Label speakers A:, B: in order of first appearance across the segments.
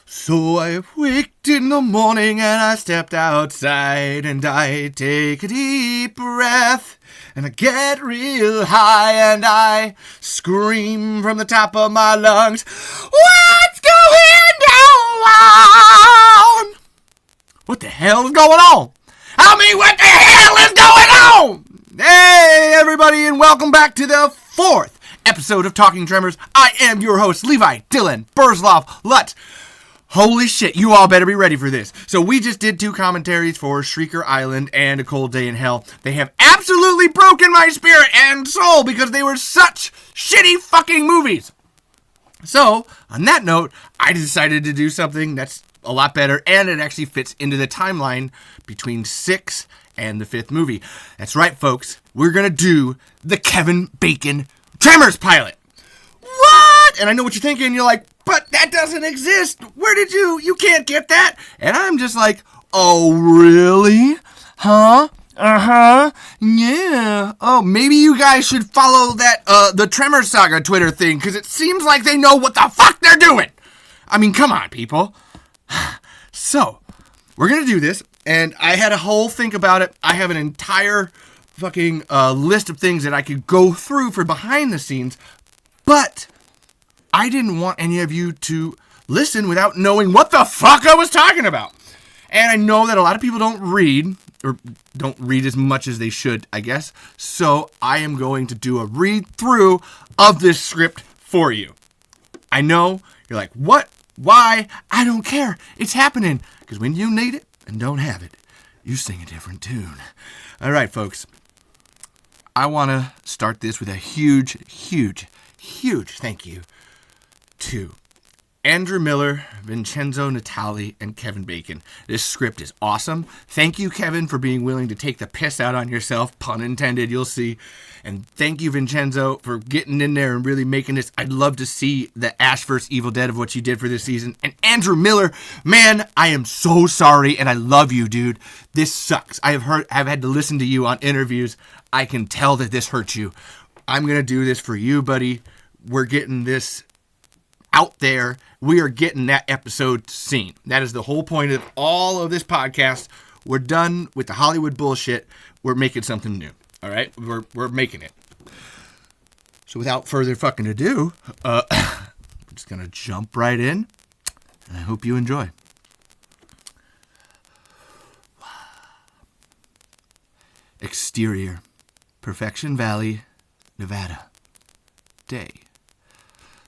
A: So I waked in the morning and I stepped outside and I take a deep breath and I get real high and I scream from the top of my lungs, what's going on? What the hell is going on? What the hell is going on? Hey everybody, and welcome back to the 4th episode of Talking Tremors. I am your host, Levi, Dylan, Burzloff, Lutz. Holy shit, you all better be ready for this. So we just did 2 commentaries for Shrieker Island and A Cold Day in Hell. They have absolutely broken my spirit and soul because they were such shitty fucking movies. So, on that note, I decided to do something that's a lot better, and it actually fits into the timeline between 6 and the 5th movie. That's right, folks. We're going to do the Kevin Bacon Tremors pilot. What? And I know what you're thinking. You're like, but that doesn't exist. Where did you can't get that? And I'm just like, oh, really? Huh? Uh-huh. Yeah. Oh, maybe you guys should follow that, the Tremors Saga Twitter thing, because it seems like they know what the fuck they're doing. I mean, come on, people. So, we're going to do this, and I had a whole think about it. I have an entire fucking list of things that I could go through for behind the scenes, but I didn't want any of you to listen without knowing what the fuck I was talking about. And I know that a lot of people don't read, or don't read as much as they should, I guess. So I am going to do a read through of this script for you. I know you're like, what? Why? I don't care. It's happening. Because when you need it and don't have it, you sing a different tune. All right, folks. I want to start this with a huge thank you to Andrew Miller, Vincenzo Natali, and Kevin Bacon. This script is awesome. Thank you, Kevin, for being willing to take the piss out on yourself. Pun intended, you'll see. And thank you, Vincenzo, for getting in there and really making this. I'd love to see the Ash vs. Evil Dead of what you did for this season. And Andrew Miller, man, I am so sorry, and I love you, dude. This sucks. I've had to listen to you on interviews. I can tell that this hurts you. I'm going to do this for you, buddy. We're getting this out there. We are getting that episode seen. That is the whole point of all of this podcast. We're done with the Hollywood bullshit. We're making something new. All right? We're making it. So without further fucking ado, I'm just going to jump right in. And I hope you enjoy. Exterior. Perfection Valley, Nevada. Day.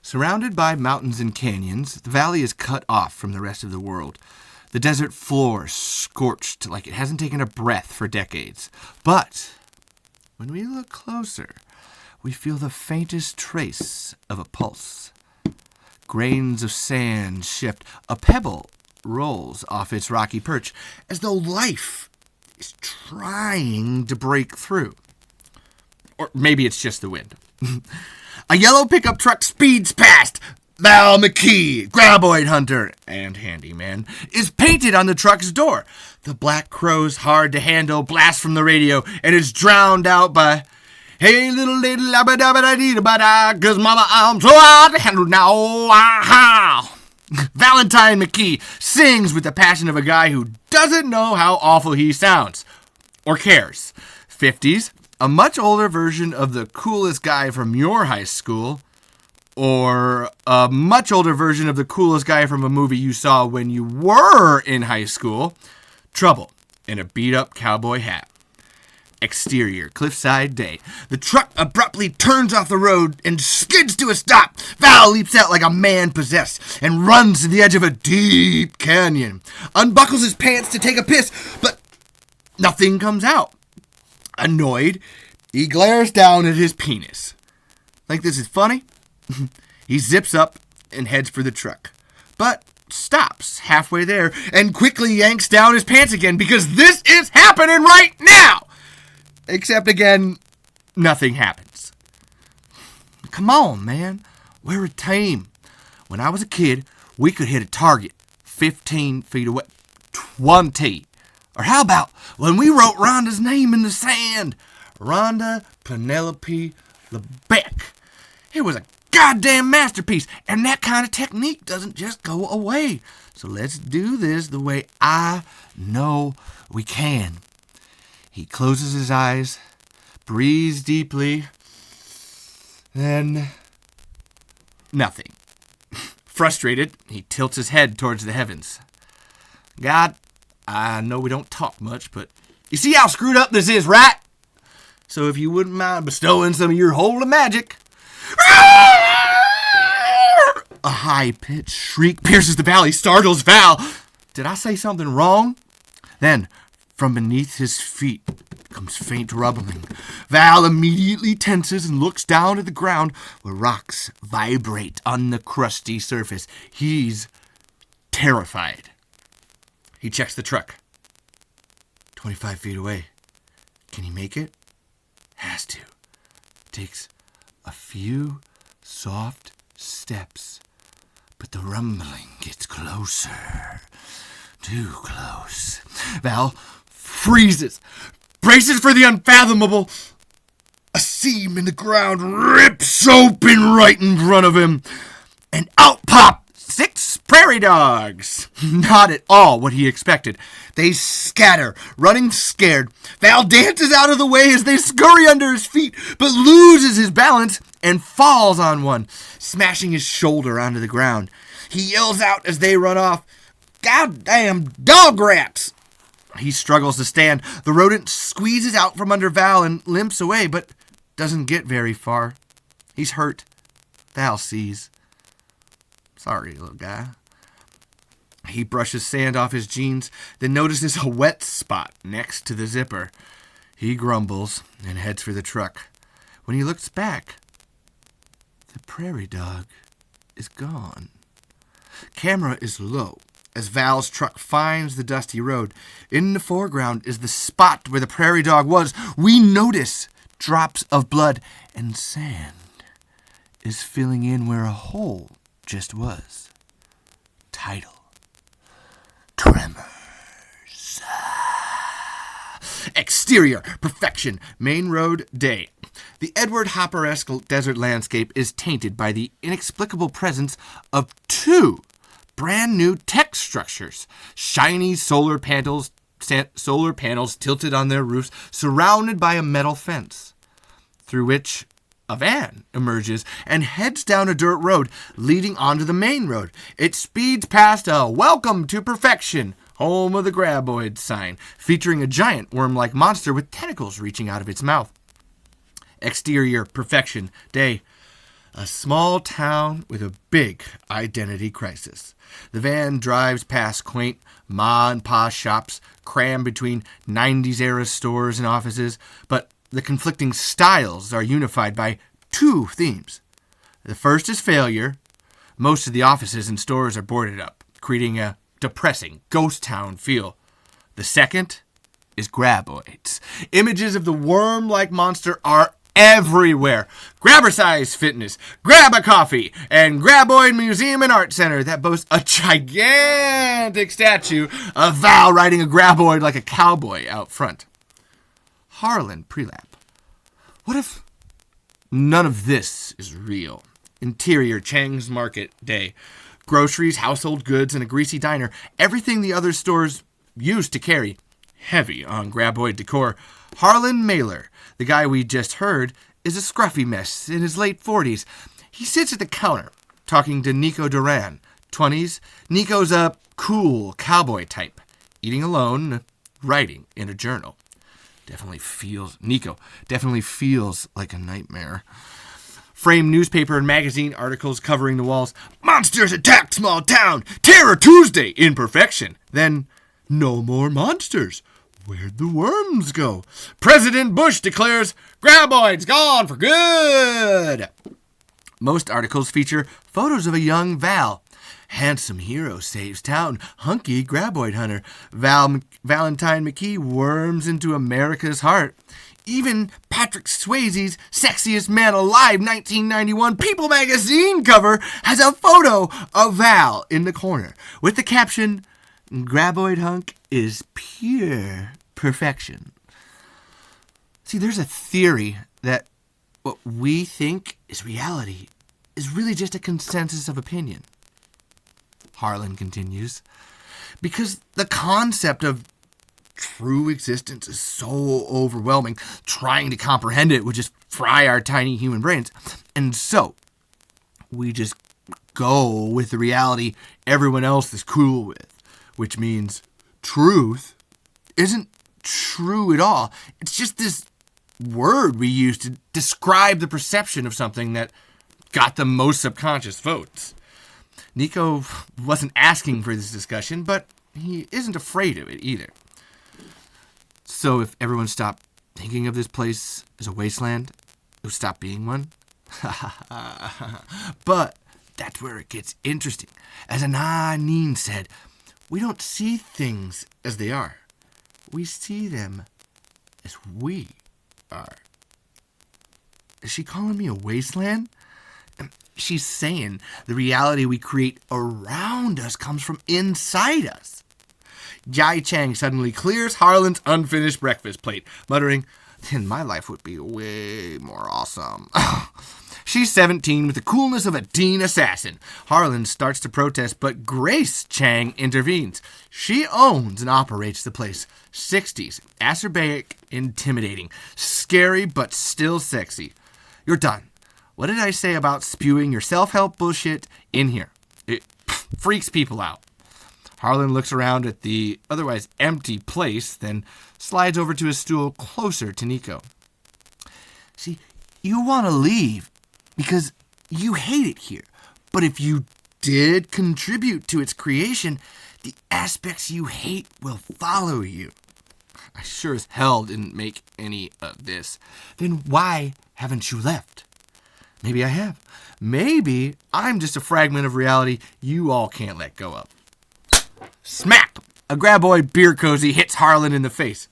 A: Surrounded by mountains and canyons, the valley is cut off from the rest of the world. The desert floor scorched like it hasn't taken a breath for decades. But when we look closer, we feel the faintest trace of a pulse. Grains of sand shift. A pebble rolls off its rocky perch as though life is trying to break through. Or maybe it's just the wind. A yellow pickup truck speeds past. Val McKee, Graboid Hunter, and Handyman, is painted on the truck's door. The Black Crow's hard to handle blast from the radio and is drowned out by, hey, little lady, la-ba-da-ba-da-dee-da-ba-da, 'cause mama, I'm so hard to handle now. Ah-ha. Valentine McKee sings with the passion of a guy who doesn't know how awful he sounds. Or cares. 50s. A much older version of the coolest guy from your high school, or a much older version of the coolest guy from a movie you saw when you were in high school. Trouble in a beat-up cowboy hat. Exterior, cliffside day. The truck abruptly turns off the road and skids to a stop. Val leaps out like a man possessed and runs to the edge of a deep canyon. Unbuckles his pants to take a piss, but nothing comes out. Annoyed, he glares down at his penis. Think this is funny? He zips up and heads for the truck, but stops halfway there and quickly yanks down his pants again because this is happening right now! Except again, nothing happens. Come on, man. We're a team. When I was a kid, we could hit a target 15 feet away. 20. Or how about when we wrote Rhonda's name in the sand? Rhonda Penelope LeBeck. It was a goddamn masterpiece. And that kind of technique doesn't just go away. So let's do this the way I know we can. He closes his eyes, breathes deeply, then nothing. Frustrated, he tilts his head towards the heavens. God, I know we don't talk much, but you see how screwed up this is, right? So if you wouldn't mind bestowing some of your holy magic. A high-pitched shriek pierces the valley, startles Val. Did I say something wrong? Then, from beneath his feet comes faint rumbling. Val immediately tenses and looks down at the ground where rocks vibrate on the crusty surface. He's terrified. He checks the truck. 25 feet away. Can he make it? Has to. Takes a few soft steps, but the rumbling gets closer. Too close. Val freezes, braces for the unfathomable. A seam in the ground rips open right in front of him, and out pop 6 prairie dogs. Not at all what he expected. They scatter, running scared. Val dances out of the way as they scurry under his feet, but loses his balance and falls on one, smashing his shoulder onto the ground. He yells out as they run off, "Goddamn dog rats!" He struggles to stand. The rodent squeezes out from under Val and limps away, but doesn't get very far. He's hurt. Val sees. Sorry, little guy. He brushes sand off his jeans, then notices a wet spot next to the zipper. He grumbles and heads for the truck. When he looks back, the prairie dog is gone. Camera is low as Val's truck finds the dusty road. In the foreground is the spot where the prairie dog was. We notice drops of blood, and sand is filling in where a hole just was. Title: Tremors. Exterior: perfection. Main road: day. The Edward Hopper-esque desert landscape is tainted by the inexplicable presence of 2 brand new tech structures. Shiny solar panels tilted on their roofs, surrounded by a metal fence, through which a van emerges and heads down a dirt road leading onto the main road. It speeds past a "Welcome to Perfection, Home of the Graboids" sign, featuring a giant worm-like monster with tentacles reaching out of its mouth. Exterior: perfection. Day. A small town with a big identity crisis. The van drives past quaint ma-and-pa shops crammed between 90s-era stores and offices, but the conflicting styles are unified by 2 themes. The first is failure. Most of the offices and stores are boarded up, creating a depressing ghost town feel. The second is graboids. Images of the worm-like monster are everywhere. Grabber-size fitness, grab a coffee, and Graboid Museum and Art Center that boasts a gigantic statue of Val riding a graboid like a cowboy out front. Harlan Prelap. What if none of this is real? Interior: Chang's Market. Day. Groceries, household goods, and a greasy diner. Everything the other stores used to carry. Heavy on graboid decor. Harlan Mailer, the guy we just heard, is a scruffy mess in his late 40s. He sits at the counter, talking to Nico Duran, 20s. Nico's a cool cowboy type, eating alone, writing in a journal. Nico definitely feels like a nightmare. Framed newspaper and magazine articles covering the walls. Monsters attack small town. Terror Tuesday in perfection. Then, no more monsters. Where'd the worms go? President Bush declares graboids gone for good. Most articles feature photos of a young Val. Handsome hero saves town. Hunky graboid hunter. Valentine McKee worms into America's heart. Even Patrick Swayze's Sexiest Man Alive 1991 People magazine cover has a photo of Val in the corner with the caption, "Graboid hunk is pure perfection." See, there's a theory that what we think is reality is really just a consensus of opinion. Harlan continues, because the concept of true existence is so overwhelming, trying to comprehend it would just fry our tiny human brains. And so, we just go with the reality everyone else is cool with, which means truth isn't true at all. It's just this word we use to describe the perception of something that got the most subconscious votes. Nico wasn't asking for this discussion, but he isn't afraid of it either. So if everyone stopped thinking of this place as a wasteland, it would stop being one? But that's where it gets interesting. As Ananine said, we don't see things as they are. We see them as we are. Is she calling me a wasteland? She's saying the reality we create around us comes from inside us. Jai Chang suddenly clears Harlan's unfinished breakfast plate, muttering, then my life would be way more awesome. She's 17 with the coolness of a teen assassin. Harlan starts to protest, but Grace Chang intervenes. She owns and operates the place. 60s, acerbic, intimidating, scary, but still sexy. You're done. What did I say about spewing your self-help bullshit in here? It freaks people out. Harlan looks around at the otherwise empty place, then slides over to a stool closer to Nico. See, you want to leave because you hate it here. But if you did contribute to its creation, the aspects you hate will follow you. I sure as hell didn't make any of this. Then why haven't you left? Maybe I have. Maybe I'm just a fragment of reality you all can't let go of. Smack! A graboid beer cozy hits Harlan in the face.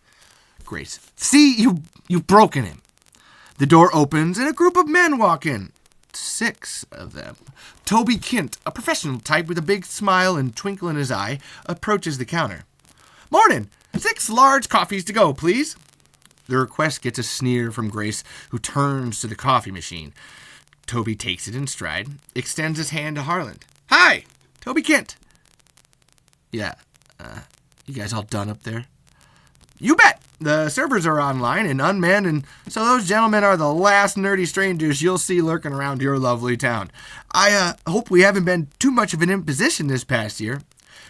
A: Grace, see, you've broken him. The door opens and a group of men walk in. 6 of them. Toby Kint, a professional type with a big smile and twinkle in his eye, approaches the counter. Morning! 6 large coffees to go, please. The request gets a sneer from Grace, who turns to the coffee machine. Toby takes it in stride, extends his hand to Harlan. Hi! Toby Kint. Yeah, you guys all done up there? You bet! The servers are online and unmanned, and so those gentlemen are the last nerdy strangers you'll see lurking around your lovely town. I hope we haven't been too much of an imposition this past year.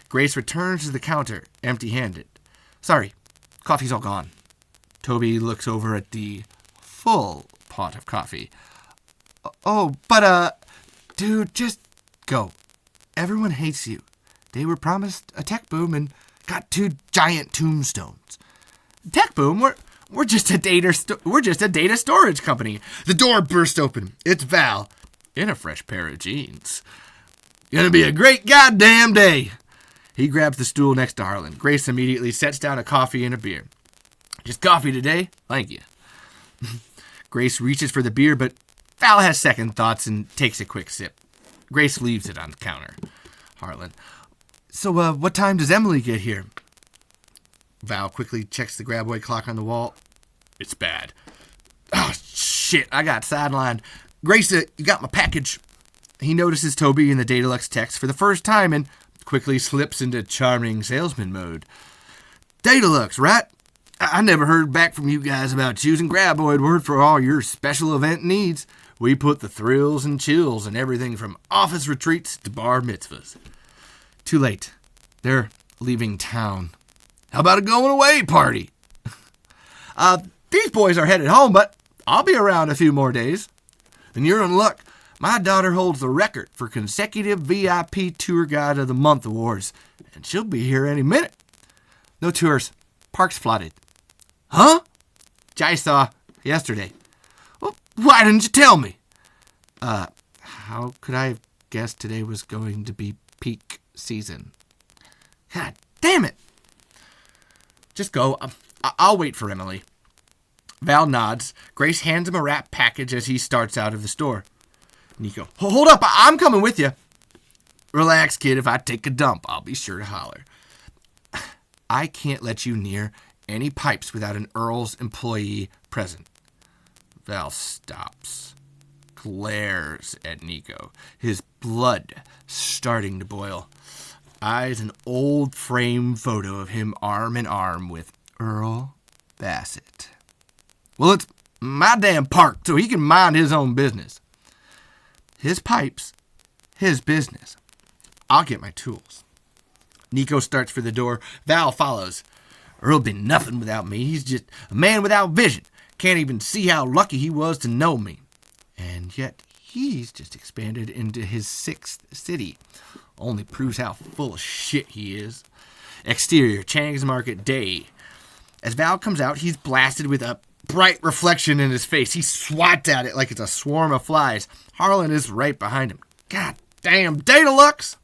A: Grace returns to the counter, empty-handed. Sorry, coffee's all gone. Toby looks over at the full pot of coffee. Oh, but, dude, just go. Everyone hates you. They were promised a tech boom and got 2 giant tombstones. Tech boom? We're just a data storage company. The door burst open. It's Val in a fresh pair of jeans. Gonna be a great goddamn day. He grabs the stool next to Harlan. Grace immediately sets down a coffee and a beer. Just coffee today? Thank you. Grace reaches for the beer, but Val has second thoughts and takes a quick sip. Grace leaves it on the counter. Harlan. So, what time does Emily get here? Val quickly checks the graboid clock on the wall. It's bad. Oh, shit, I got sidelined. Grace, you got my package. He notices Toby in the Datalux text for the first time and quickly slips into charming salesman mode. Datalux, right? I never heard back from you guys about choosing graboid word for all your special event needs. We put the thrills and chills and everything from office retreats to bar mitzvahs. Too late. They're leaving town. How about a going away party? These boys are headed home, but I'll be around a few more days. And you're in luck. My daughter holds the record for consecutive VIP Tour Guide of the Month awards, and she'll be here any minute. No tours. Park's flooded. Huh? Jai saw yesterday. Well, why didn't you tell me? How could I have guessed today was going to be peak season? God damn it. Just go. I'll wait for Emily. Val nods. Grace hands him a wrap package as he starts out of the store. Nico. Hold up. I'm coming with you. Relax, kid. If I take a dump, I'll be sure to holler. I can't let you near any pipes without an Earl's employee present. Val stops. glares at Nico, his blood starting to boil. Eyes an old frame photo of him arm in arm with Earl Bassett. Well, it's my damn park, so he can mind his own business. His pipes, his business. I'll get my tools. Nico starts for the door. Val follows. Earl'd be nothing without me. He's just a man without vision. Can't even see how lucky he was to know me. And yet he's just expanded into his 6th city. Only proves how full of shit he is. Exterior, Chang's Market day. As Val comes out, he's blasted with a bright reflection in his face. He swats at it like it's a swarm of flies. Harlan is right behind him. God damn, Datalux!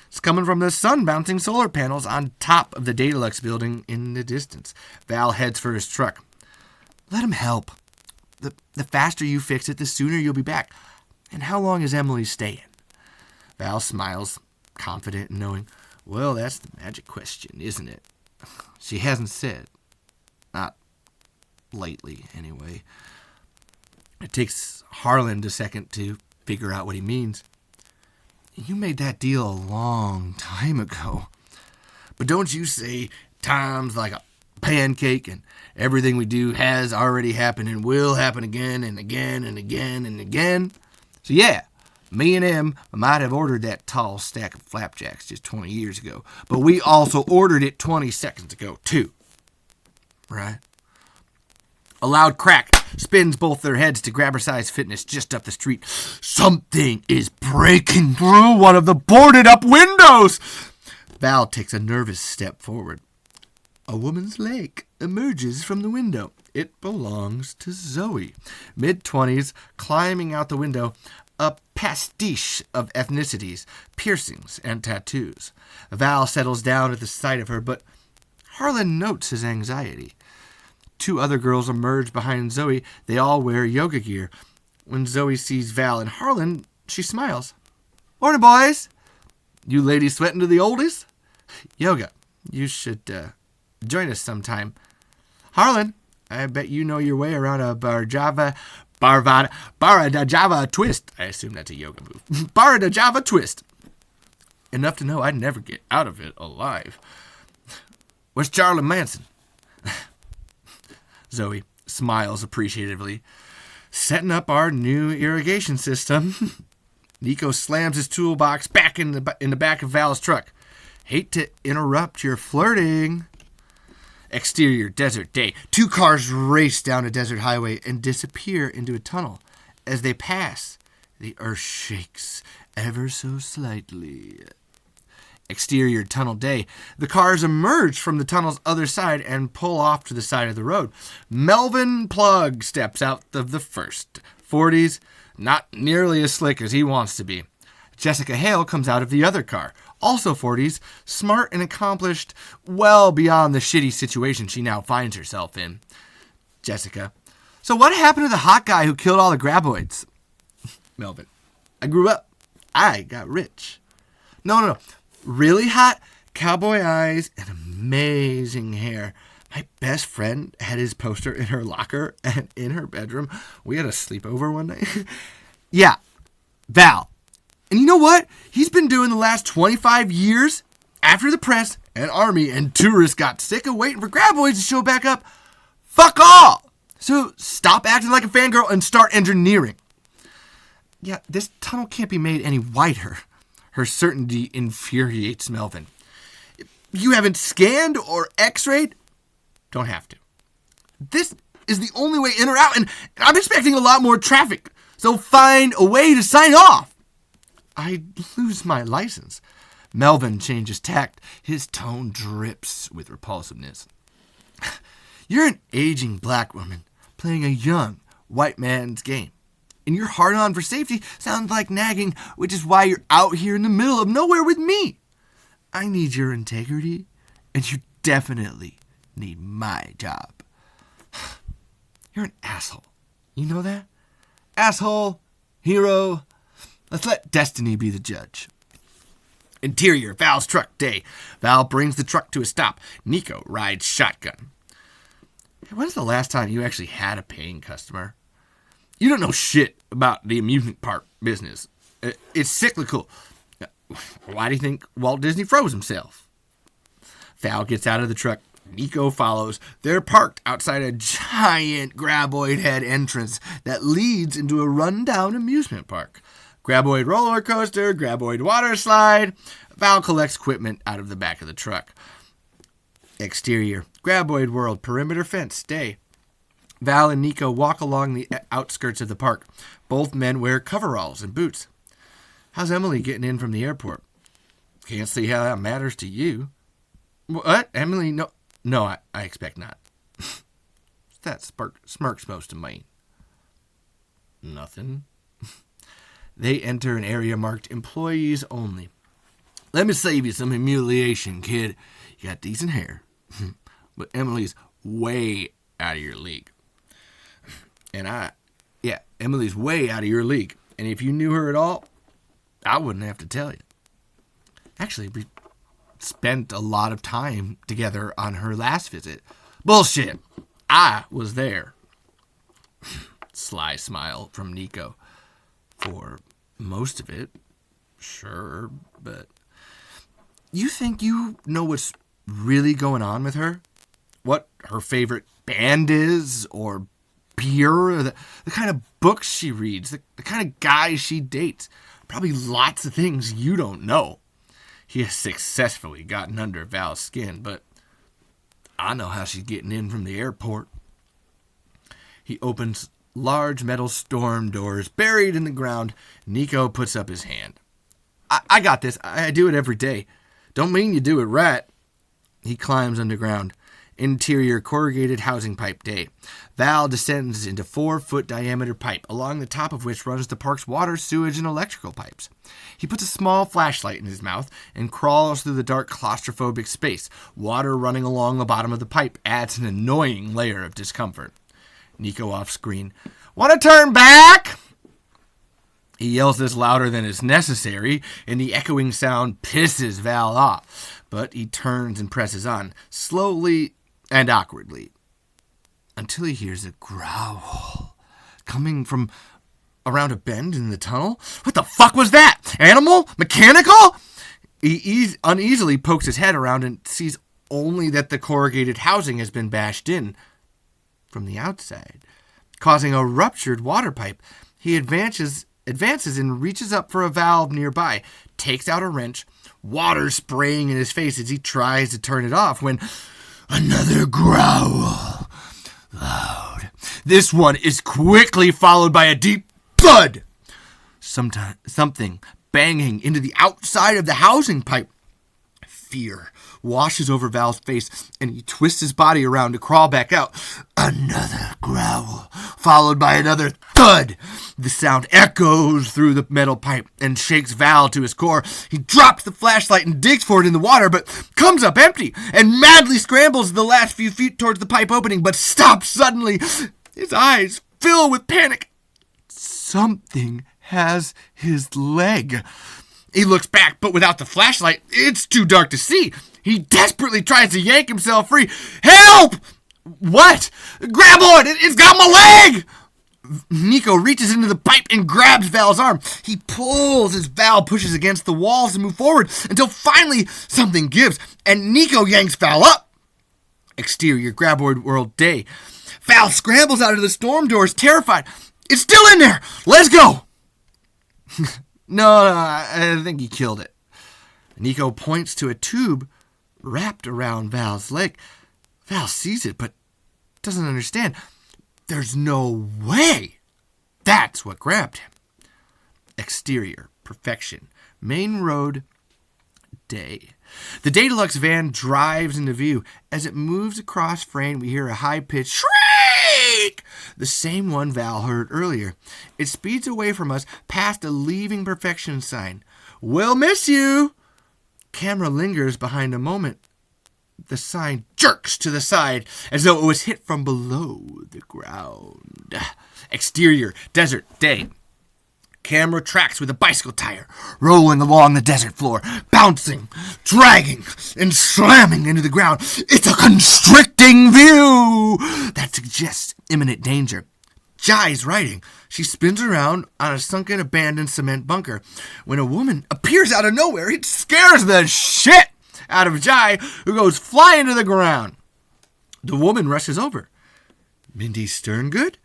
A: It's coming from the sun-bouncing solar panels on top of the Datalux building in the distance. Val heads for his truck. Let him help. The faster you fix it, the sooner you'll be back. And how long is Emily staying? Val smiles, confident and knowing, well, that's the magic question, isn't it? She hasn't said. Not lately, anyway. It takes Harlan a second to figure out what he means. You made that deal a long time ago. But don't you say time's like a pancake and everything we do has already happened and will happen again and again and again and again? So yeah, me and him might have ordered that tall stack of flapjacks just 20 years ago, but we also ordered it 20 seconds ago too. Right? A loud crack spins both their heads to Grabber-Size Fitness just up the street. Something is breaking through one of the boarded up windows. Val takes a nervous step forward. A woman's leg emerges from the window. It belongs to Zoe, mid-20s, climbing out the window, a pastiche of ethnicities, piercings, and tattoos. Val settles down at the sight of her, but Harlan notes his anxiety. 2 other girls emerge behind Zoe. They all wear yoga gear. When Zoe sees Val and Harlan, she smiles. Morning, boys. You ladies sweating to the oldies? Yoga. You should join us sometime. Harlan, I bet you know your way around a Barada Java twist. I assume that's a yoga move. Barada Java twist. Enough to know I'd never get out of it alive. Where's Charlie Manson? Zoe smiles appreciatively. Setting up our new irrigation system. Nico slams his toolbox back in the back of Val's truck. Hate to interrupt your flirting. Exterior, desert day. 2 cars race down a desert highway and disappear into a tunnel. As they pass, the earth shakes ever so slightly. Exterior, tunnel day. The cars emerge from the tunnel's other side and pull off to the side of the road. Melvin Plug steps out of the first. 40s, not nearly as slick as he wants to be. Jessica Hale comes out of the other car. Also 40s, smart and accomplished, well beyond the shitty situation she now finds herself in. Jessica. So what happened to the hot guy who killed all the graboids? Melvin. I grew up. I got rich. No. Really hot, cowboy eyes, and amazing hair. My best friend had his poster in her locker and in her bedroom. We had a sleepover one night. Yeah, Val. And you know what? He's been doing the last 25 years after the press and army and tourists got sick of waiting for graboids to show back up. Fuck all! So stop acting like a fangirl and start engineering. Yeah, this tunnel can't be made any wider. Her certainty infuriates Melvin. You haven't scanned or x-rayed? Don't have to. This is the only way in or out, and I'm expecting a lot more traffic. So find a way to sign off. I lose my license. Melvin changes tact. His tone drips with repulsiveness. You're an aging black woman playing a young white man's game. And your hard-on for safety sounds like nagging, which is why you're out here in the middle of nowhere with me. I need your integrity, and you definitely need my job. You're an asshole. You know that? Asshole, hero. Let's let destiny be the judge. Interior, Val's truck day. Val brings the truck to a stop. Nico rides shotgun. When's the last time you actually had a paying customer? You don't know shit about the amusement park business. It's cyclical. Why do you think Walt Disney froze himself? Val gets out of the truck. Nico follows. They're parked outside a giant graboid head entrance that leads into a rundown amusement park. Graboid roller coaster, graboid water slide. Val collects equipment out of the back of the truck. Exterior, graboid world, perimeter fence, day. Val and Nico walk along the outskirts of the park. Both men wear coveralls and boots. How's Emily getting in from the airport? Can't see how that matters to you. What? Emily? No, I expect not. What's that smirk supposed to mean? Nothing. They enter an area marked employees only. Let me save you some humiliation, kid. You got decent hair. But Emily's way out of your league. Emily's way out of your league. And if you knew her at all, I wouldn't have to tell you. Actually, we spent a lot of time together on her last visit. Bullshit. I was there. Sly smile from Nico. For most of it, sure, but... You think you know what's really going on with her? What her favorite band is, or beer, or the kind of books she reads, the kind of guys she dates. Probably lots of things you don't know. He has successfully gotten under Val's skin, but I know how she's getting in from the airport. He opens large metal storm doors buried in the ground. Nico puts up his hand. I got this. I do it every day. Don't mean you do it right. He climbs underground. Interior corrugated housing pipe day. Val descends into 4-foot diameter pipe, along the top of which runs the park's water, sewage, and electrical pipes. He puts a small flashlight in his mouth and crawls through the dark claustrophobic space. Water running along the bottom of the pipe adds an annoying layer of discomfort. Nico off screen. Want to turn back? He yells this louder than is necessary, and the echoing sound pisses Val off. But he turns and presses on, slowly and awkwardly, until he hears a growl coming from around a bend in the tunnel. What the fuck was that? Animal? Mechanical? He uneasily pokes his head around and sees only that the corrugated housing has been bashed in from the outside, causing a ruptured water pipe. He advances and reaches up for a valve nearby, takes out a wrench, water spraying in his face as he tries to turn it off when another growl. Loud. This one is quickly followed by a deep thud. Something banging into the outside of the housing pipe. Fear washes over Val's face, and he twists his body around to crawl back out. Another growl, followed by another thud. The sound echoes through the metal pipe and shakes Val to his core. He drops the flashlight and digs for it in the water, but comes up empty, and madly scrambles the last few feet towards the pipe opening, but stops suddenly. His eyes fill with panic. Something has his leg. He looks back, but without the flashlight, it's too dark to see. He desperately tries to yank himself free. Help! What? Grab on! It's got my leg! Nico reaches into the pipe and grabs Val's arm. He pulls as Val pushes against the walls to move forward until finally something gives, and Nico yanks Val up. Exterior graboid world day. Val scrambles out of the storm doors, terrified. It's still in there! Let's go! No, I think he killed it. Nico points to a tube wrapped around Val's leg. Val sees it, but doesn't understand. There's no way. That's what grabbed him. Exterior, perfection. Main road, day. The Day Deluxe van drives into view. As it moves across frame, we hear a high-pitched shriek, the same one Val heard earlier. It speeds away from us past a leaving perfection sign. We'll miss you. Camera lingers behind a moment. The sign jerks to the side as though it was hit from below the ground. Exterior, desert, day. Camera tracks with a bicycle tire, rolling along the desert floor, bouncing, dragging, and slamming into the ground. It's a constricting view that suggests imminent danger. Jai's riding. She spins around on a sunken, abandoned cement bunker. When a woman appears out of nowhere, it scares the shit out of Jai, who goes flying to the ground. The woman rushes over. Mindy Sterngood?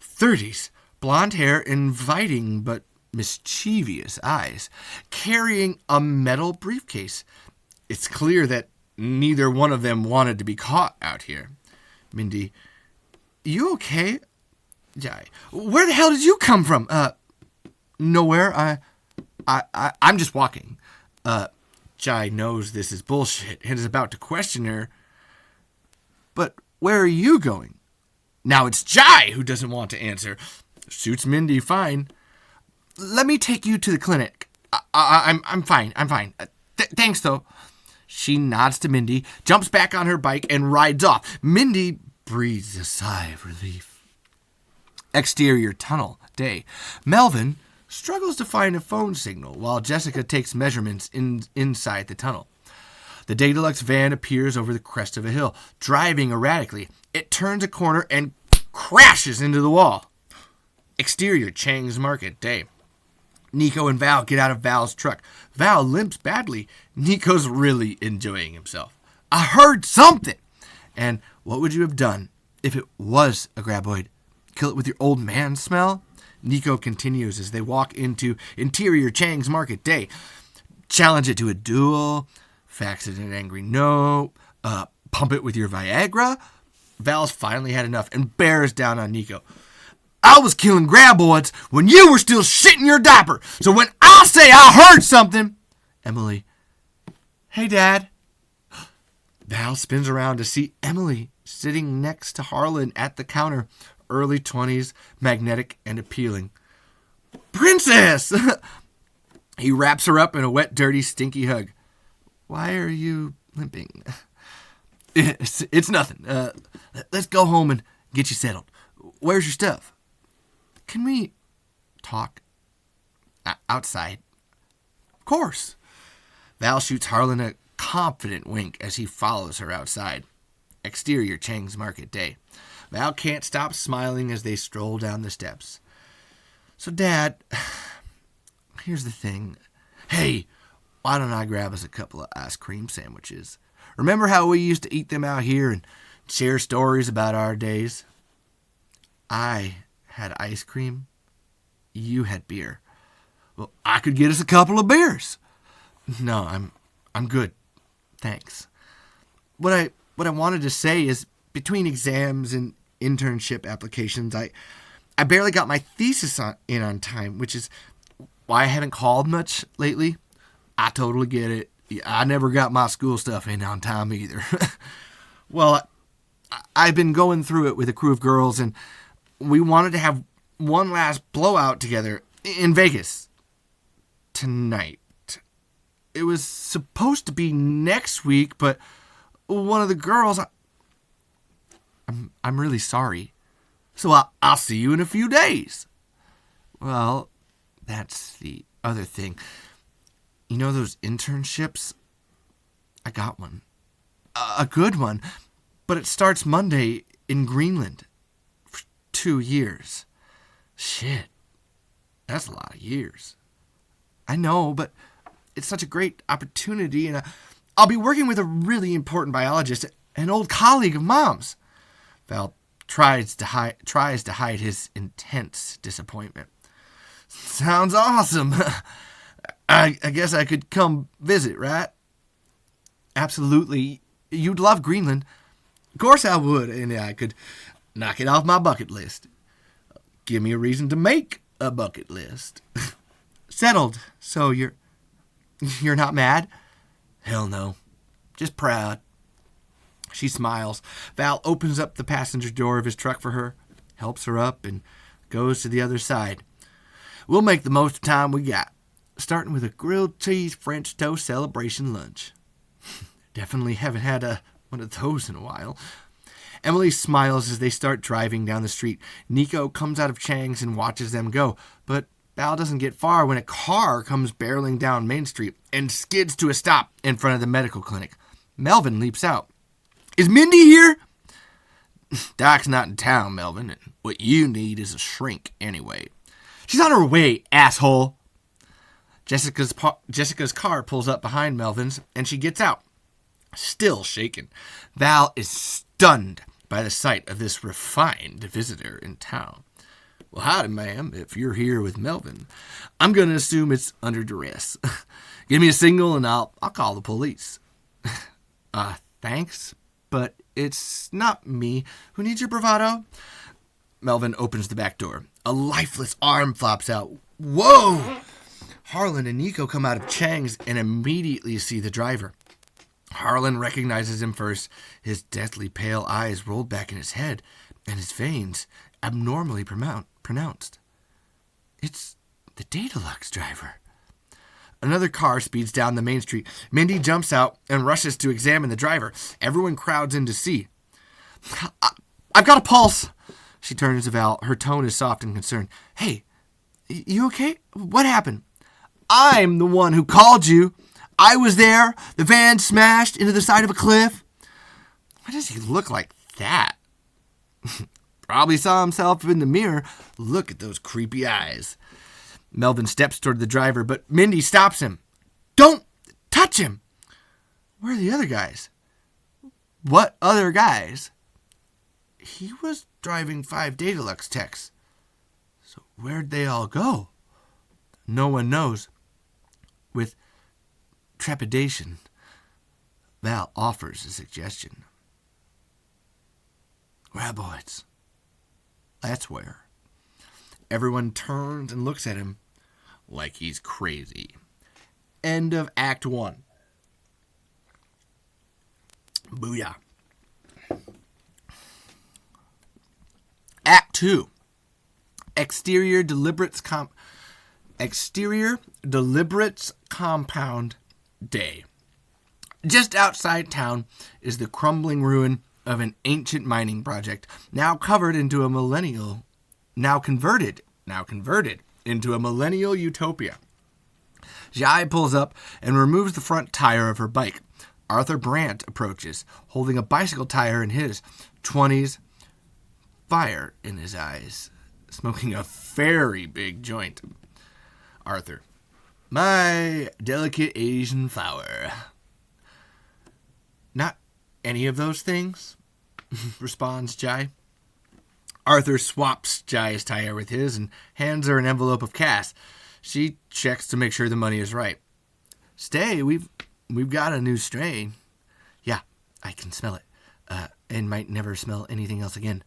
A: 30s, blonde hair, inviting but mischievous eyes, carrying a metal briefcase. It's clear that neither one of them wanted to be caught out here. Mindy, you okay? Jai, where the hell did you come from? Nowhere. I'm just walking. Jai knows this is bullshit and is about to question her. But where are you going? Now it's Jai who doesn't want to answer. Suits Mindy fine. Let me take you to the clinic. I'm fine. Thanks, though. She nods to Mindy, jumps back on her bike, and rides off. Mindy breathes a sigh of relief. Exterior tunnel, day. Melvin struggles to find a phone signal while Jessica takes measurements inside the tunnel. The Daedalux van appears over the crest of a hill, driving erratically. It turns a corner and crashes into the wall. Exterior, Chang's Market, day. Nico and Val get out of Val's truck. Val limps badly. Nico's really enjoying himself. I heard something! And what would you have done if it was a graboid? Kill it with your old man smell? Nico continues as they walk into interior Chang's Market, day. Challenge it to a duel. Fax it an angry note. Pump it with your Viagra. Val's finally had enough and bears down on Nico. I was killing graboids when you were still shitting your diaper. So when I say I heard something... Emily. Hey, Dad. Val spins around to see Emily sitting next to Harlan at the counter. Early 20s, magnetic and appealing. Princess! He wraps her up in a wet, dirty, stinky hug. Why are you limping? It's nothing. Let's go home and get you settled. Where's your stuff? Can we talk outside? Of course. Val shoots Harlan a confident wink as he follows her outside. Exterior, Chang's Market, day. Val can't stop smiling as they stroll down the steps. So, Dad, here's the thing. Hey, why don't I grab us a couple of ice cream sandwiches? Remember how we used to eat them out here and share stories about our days? I had ice cream. You had beer. Well, I could get us a couple of beers. No, I'm good. Thanks. What I wanted to say is, between exams and internship applications, I barely got my thesis in on time, which is why I haven't called much lately. I totally get it. I never got my school stuff in on time either. Well, I've been going through it with a crew of girls, and we wanted to have one last blowout together in Vegas tonight. It was supposed to be next week, but one of the girls... I'm really sorry. So I'll see you in a few days. Well, that's the other thing. You know those internships? I got one. A good one. But it starts Monday in Greenland. For 2 years. Shit. That's a lot of years. I know, but it's such a great opportunity, and I'll be working with a really important biologist, an old colleague of Mom's. Val tries to hide his intense disappointment. Sounds awesome. I guess I could come visit, right? Absolutely. You'd love Greenland. Of course I would, and I could knock it off my bucket list. Give me a reason to make a bucket list. Settled. So you're not mad? Hell no. Just proud. She smiles. Val opens up the passenger door of his truck for her, helps her up, and goes to the other side. We'll make the most of the time we got, starting with a grilled cheese French toast celebration lunch. Definitely haven't had one of those in a while. Emily smiles as they start driving down the street. Nico comes out of Chang's and watches them go, but Val doesn't get far when a car comes barreling down Main Street and skids to a stop in front of the medical clinic. Melvin leaps out. Is Mindy here? Doc's not in town, Melvin, and what you need is a shrink anyway. She's on her way, asshole. Jessica's car pulls up behind Melvin's, and she gets out, still shaken. Val is stunned by the sight of this refined visitor in town. Well, howdy, ma'am. If you're here with Melvin, I'm going to assume it's under duress. Give me a signal, and I'll call the police. Thanks, but it's not me. Who needs your bravado? Melvin opens the back door. A lifeless arm flops out. Whoa! Harlan and Nico come out of Chang's and immediately see the driver. Harlan recognizes him first, his deathly pale eyes rolled back in his head, and his veins abnormally pronounced. It's the Daedalux driver. Another car speeds down the main street. Mindy jumps out and rushes to examine the driver. Everyone crowds in to see. I've got a pulse. She turns to Val. Her tone is soft and concerned. Hey, you okay? What happened? I'm the one who called you. I was there. The van smashed into the side of a cliff. Why does he look like that? Probably saw himself in the mirror. Look at those creepy eyes. Melvin steps toward the driver, but Mindy stops him. Don't touch him. Where are the other guys? What other guys? He was driving 5 Daedalux techs. So where'd they all go? No one knows. With trepidation, Val offers a suggestion. Graboids. That's where. Everyone turns and looks at him like he's crazy. End of Act 1. Booyah. Act 2. Exterior Deliberates Compound Day. Just outside town is the crumbling ruin of an ancient mining project, now converted into a millennial utopia. Jai pulls up and removes the front tire of her bike. Arthur Brandt approaches, holding a bicycle tire in his 20s, fire in his eyes, smoking a very big joint. Arthur. My delicate Asian flower. Not any of those things, responds Jai. Arthur swaps Jai's tire with his and hands her an envelope of cash. She checks to make sure the money is right. Stay, we've got a new strain. Yeah, I can smell it, and might never smell anything else again.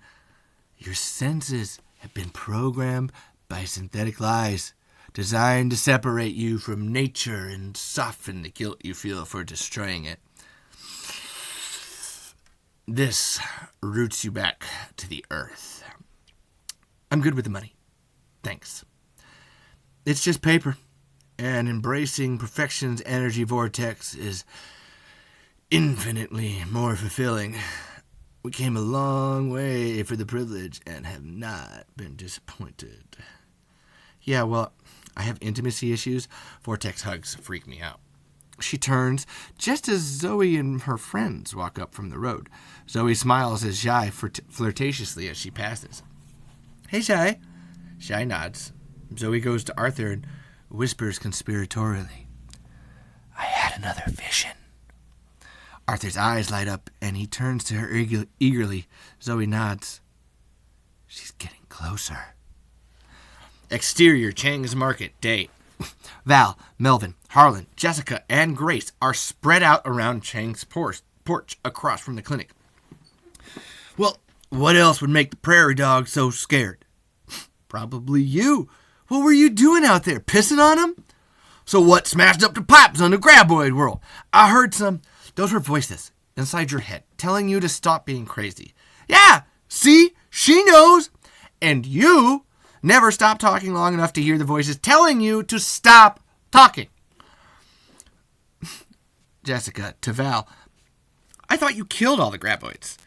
A: Your senses have been programmed by synthetic lies, designed to separate you from nature and soften the guilt you feel for destroying it. This roots you back to the earth. I'm good with the money. Thanks. It's just paper, and embracing perfection's energy vortex is infinitely more fulfilling. We came a long way for the privilege and have not been disappointed. Yeah, well, I have intimacy issues. Vortex hugs freak me out. She turns just as Zoe and her friends walk up from the road. Zoe smiles as Jai flirtatiously as she passes. Hey, Jai. Jai nods. Zoe goes to Arthur and whispers conspiratorially. I had another vision. Arthur's eyes light up and he turns to her eagerly. Zoe nods. She's getting closer. Exterior Chang's Market Day. Val, Melvin, Harlan, Jessica, and Grace are spread out around Chang's porch across from the clinic. Well, what else would make the prairie dog so scared? Probably you. What were you doing out there, pissing on him? So what smashed up the pipes on the graboid world? I heard some. Those were voices inside your head telling you to stop being crazy. Yeah, see? She knows. And you never stop talking long enough to hear the voices telling you to stop talking. Jessica, to Val. I thought you killed all the graboids.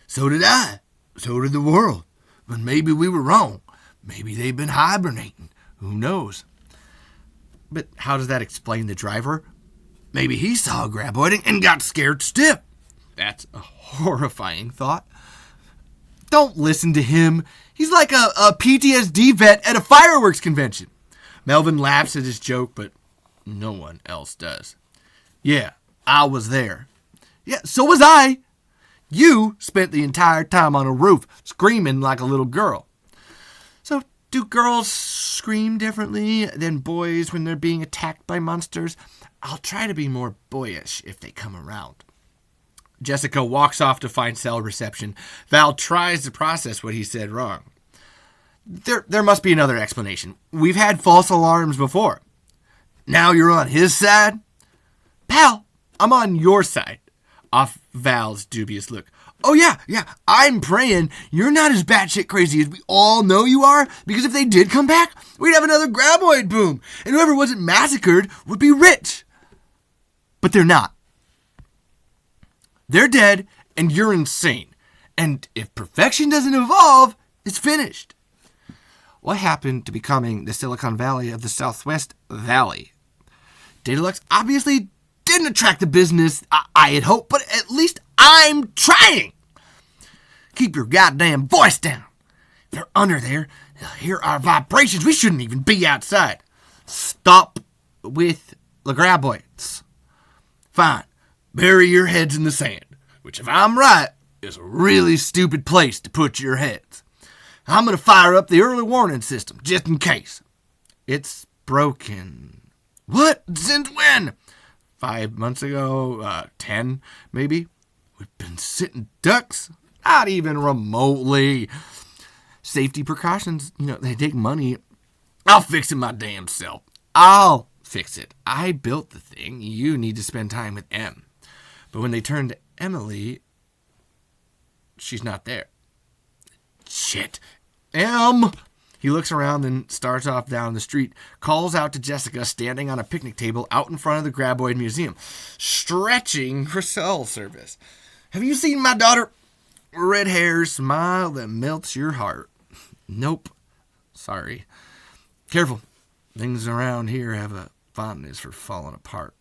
A: So did I. So did the world. But maybe we were wrong. Maybe they've been hibernating. Who knows? But how does that explain the driver? Maybe he saw a graboid and got scared stiff. That's a horrifying thought. Don't listen to him. He's like a PTSD vet at a fireworks convention. Melvin laughs at his joke, but no one else does. Yeah, I was there. Yeah, so was I. You spent the entire time on a roof screaming like a little girl. So, do girls scream differently than boys when they're being attacked by monsters? I'll try to be more boyish if they come around. Jessica walks off to find cell reception. Val tries to process what he said wrong. There must be another explanation. We've had false alarms before. Now you're on his side? Pal, I'm on your side. Off Val's dubious look. Oh yeah, I'm praying you're not as batshit crazy as we all know you are, because if they did come back, we'd have another graboid boom, and whoever wasn't massacred would be rich. But they're not. They're dead, and you're insane. And if perfection doesn't evolve, it's finished. What happened to becoming the Silicon Valley of the Southwest Valley? Daedalus obviously didn't attract the business I had hoped, but at least I'm trying. Keep your goddamn voice down. If they're under there, they'll hear our vibrations. We shouldn't even be outside. Stop with the graboids. Fine. Bury your heads in the sand, which, if I'm right, is a really stupid place to put your heads. I'm going to fire up the early warning system, just in case. It's broken. What? Since when? 5 months ago? 10, maybe? We've been sitting ducks? Not even remotely. Safety precautions, they take money. I'll fix it my damn self. I'll fix it. I built the thing. You need to spend time with M. But when they turn to Emily, she's not there. Shit. M! He looks around and starts off down the street, calls out to Jessica standing on a picnic table out in front of the Graboid Museum, stretching for cell service. Have you seen my daughter? Red hair, smile that melts your heart. Nope. Sorry. Careful. Things around here have a fondness for falling apart.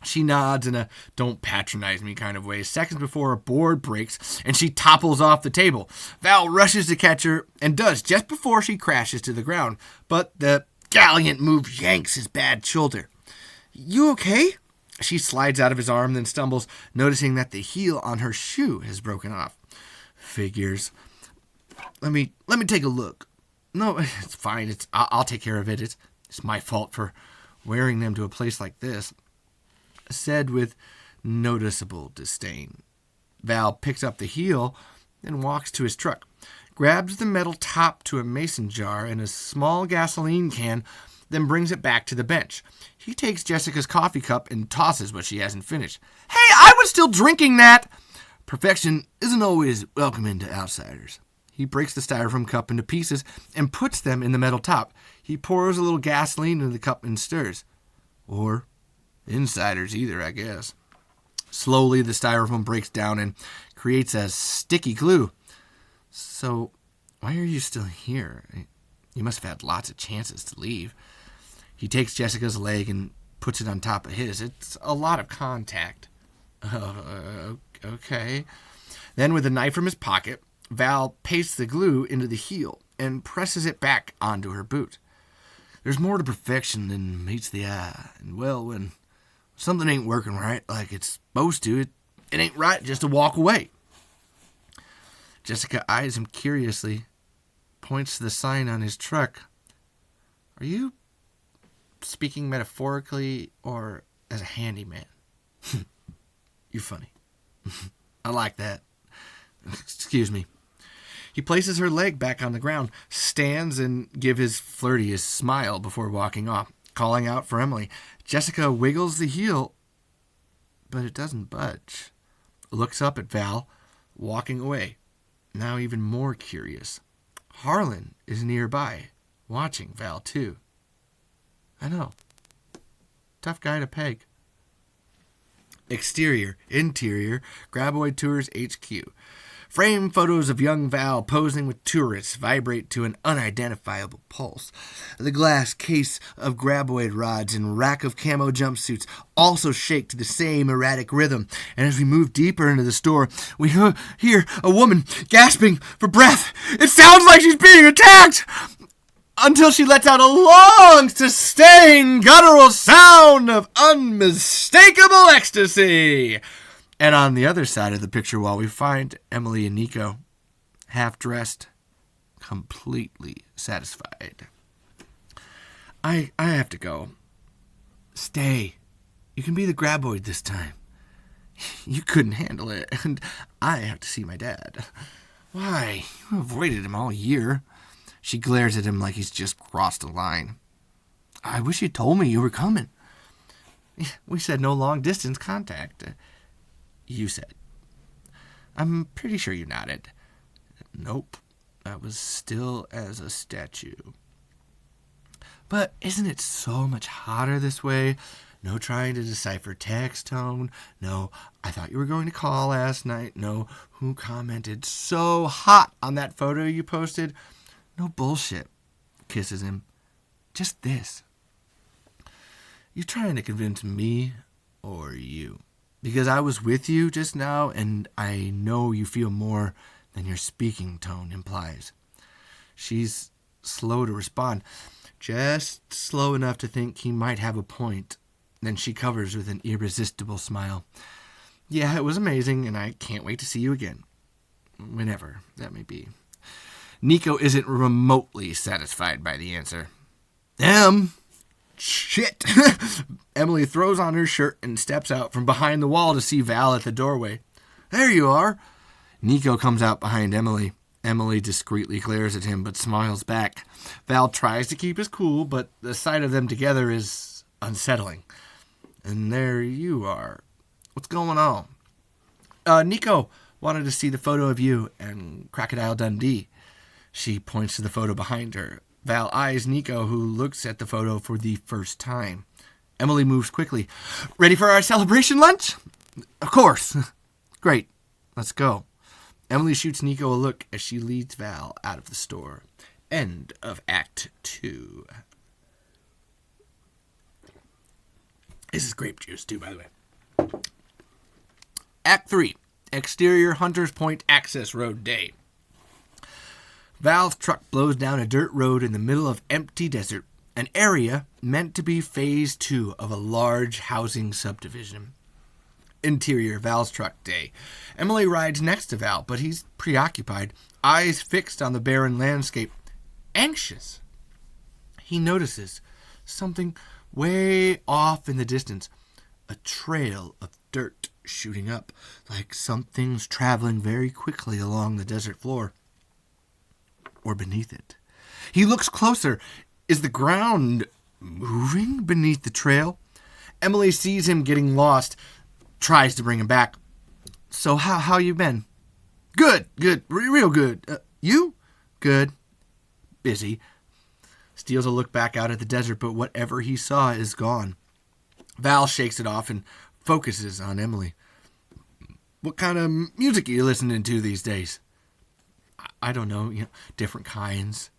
A: She nods in a don't patronize me kind of way, seconds before a board breaks and she topples off the table. Val rushes to catch her and does just before she crashes to the ground, but the gallant move yanks his bad shoulder. You okay? She slides out of his arm, then stumbles, noticing that the heel on her shoe has broken off. Figures. Let me take a look. No, it's fine. I'll take care of it. It's my fault for wearing them to a place like this. Said with noticeable disdain. Val picks up the heel and walks to his truck, grabs the metal top to a mason jar and a small gasoline can, then brings it back to the bench. He takes Jessica's coffee cup and tosses what she hasn't finished. Hey, I was still drinking that! Perfection isn't always welcoming to outsiders. He breaks the styrofoam cup into pieces and puts them in the metal top. He pours a little gasoline into the cup and stirs. Or insiders either, I guess. Slowly, the styrofoam breaks down and creates a sticky glue. So, why are you still here? You must have had lots of chances to leave. He takes Jessica's leg and puts it on top of his. It's a lot of contact. Okay. Then, with a knife from his pocket, Val pastes the glue into the heel and presses it back onto her boot. There's more to perfection than meets the eye. And, well, when something ain't working right like it's supposed to, it ain't right just to walk away. Jessica eyes him curiously, points to the sign on his truck. Are you speaking metaphorically or as a handyman? You're funny. I like that. Excuse me. He places her leg back on the ground, stands and gives his flirtiest smile before walking off, calling out for Emily. Jessica wiggles the heel, but it doesn't budge. Looks up at Val, walking away, now even more curious. Harlan is nearby, watching Val too. I know. Tough guy to peg. Exterior, interior, Graboid Tours HQ. Framed photos of young Val posing with tourists vibrate to an unidentifiable pulse. The glass case of graboid rods and rack of camo jumpsuits also shake to the same erratic rhythm. And as we move deeper into the store, we hear a woman gasping for breath. It sounds like she's being attacked! Until she lets out a long, sustained, guttural sound of unmistakable ecstasy. And on the other side of the picture wall, we find Emily and Nico, half-dressed, completely satisfied. I have to go. Stay. You can be the graboid this time. You couldn't handle it, and I have to see my dad. Why? You avoided him all year. She glares at him like he's just crossed a line. I wish you told me you were coming. We said no long-distance contact. You said. I'm pretty sure you nodded. Nope. I was still as a statue. But isn't it so much hotter this way? No trying to decipher text tone. No, I thought you were going to call last night. No, who commented so hot on that photo you posted? No bullshit. Kisses him. Just this. You trying to convince me or you? Because I was with you just now, and I know you feel more than your speaking tone implies. She's slow to respond, just slow enough to think he might have a point. Then she covers with an irresistible smile. Yeah, it was amazing, and I can't wait to see you again. Whenever that may be. Nico isn't remotely satisfied by the answer. Shit. Emily throws on her shirt and steps out from behind the wall to see Val at the doorway. There you are. Nico comes out behind Emily. Emily discreetly glares at him but smiles back. Val tries to keep his cool, but the sight of them together is unsettling. And there you are. What's going on? Nico wanted to see the photo of you and Crocodile Dundee. She points to the photo behind her. Val eyes Nico, who looks at the photo for the first time. Emily moves quickly. Ready for our celebration lunch? Of course. Great. Let's go. Emily shoots Nico a look as she leads Val out of the store. End of Act 2. This is grape juice, too, by the way. Act 3. Exterior Hunters Point Access Road Day. Val's truck blows down a dirt road in the middle of empty desert, an area meant to be phase 2 of a large housing subdivision. Interior Val's truck day. Emily rides next to Val, but he's preoccupied, eyes fixed on the barren landscape, anxious. He notices something way off in the distance, a trail of dirt shooting up, like something's traveling very quickly along the desert floor. Or beneath it. He looks closer. Is the ground moving beneath the trail? Emily sees him getting lost, tries to bring him back. So how you been? Good, real good. You? Good. Busy. Steals a look back out at the desert, but whatever he saw is gone. Val shakes it off and focuses on Emily. What kind of music are you listening to these days? I don't know, different kinds.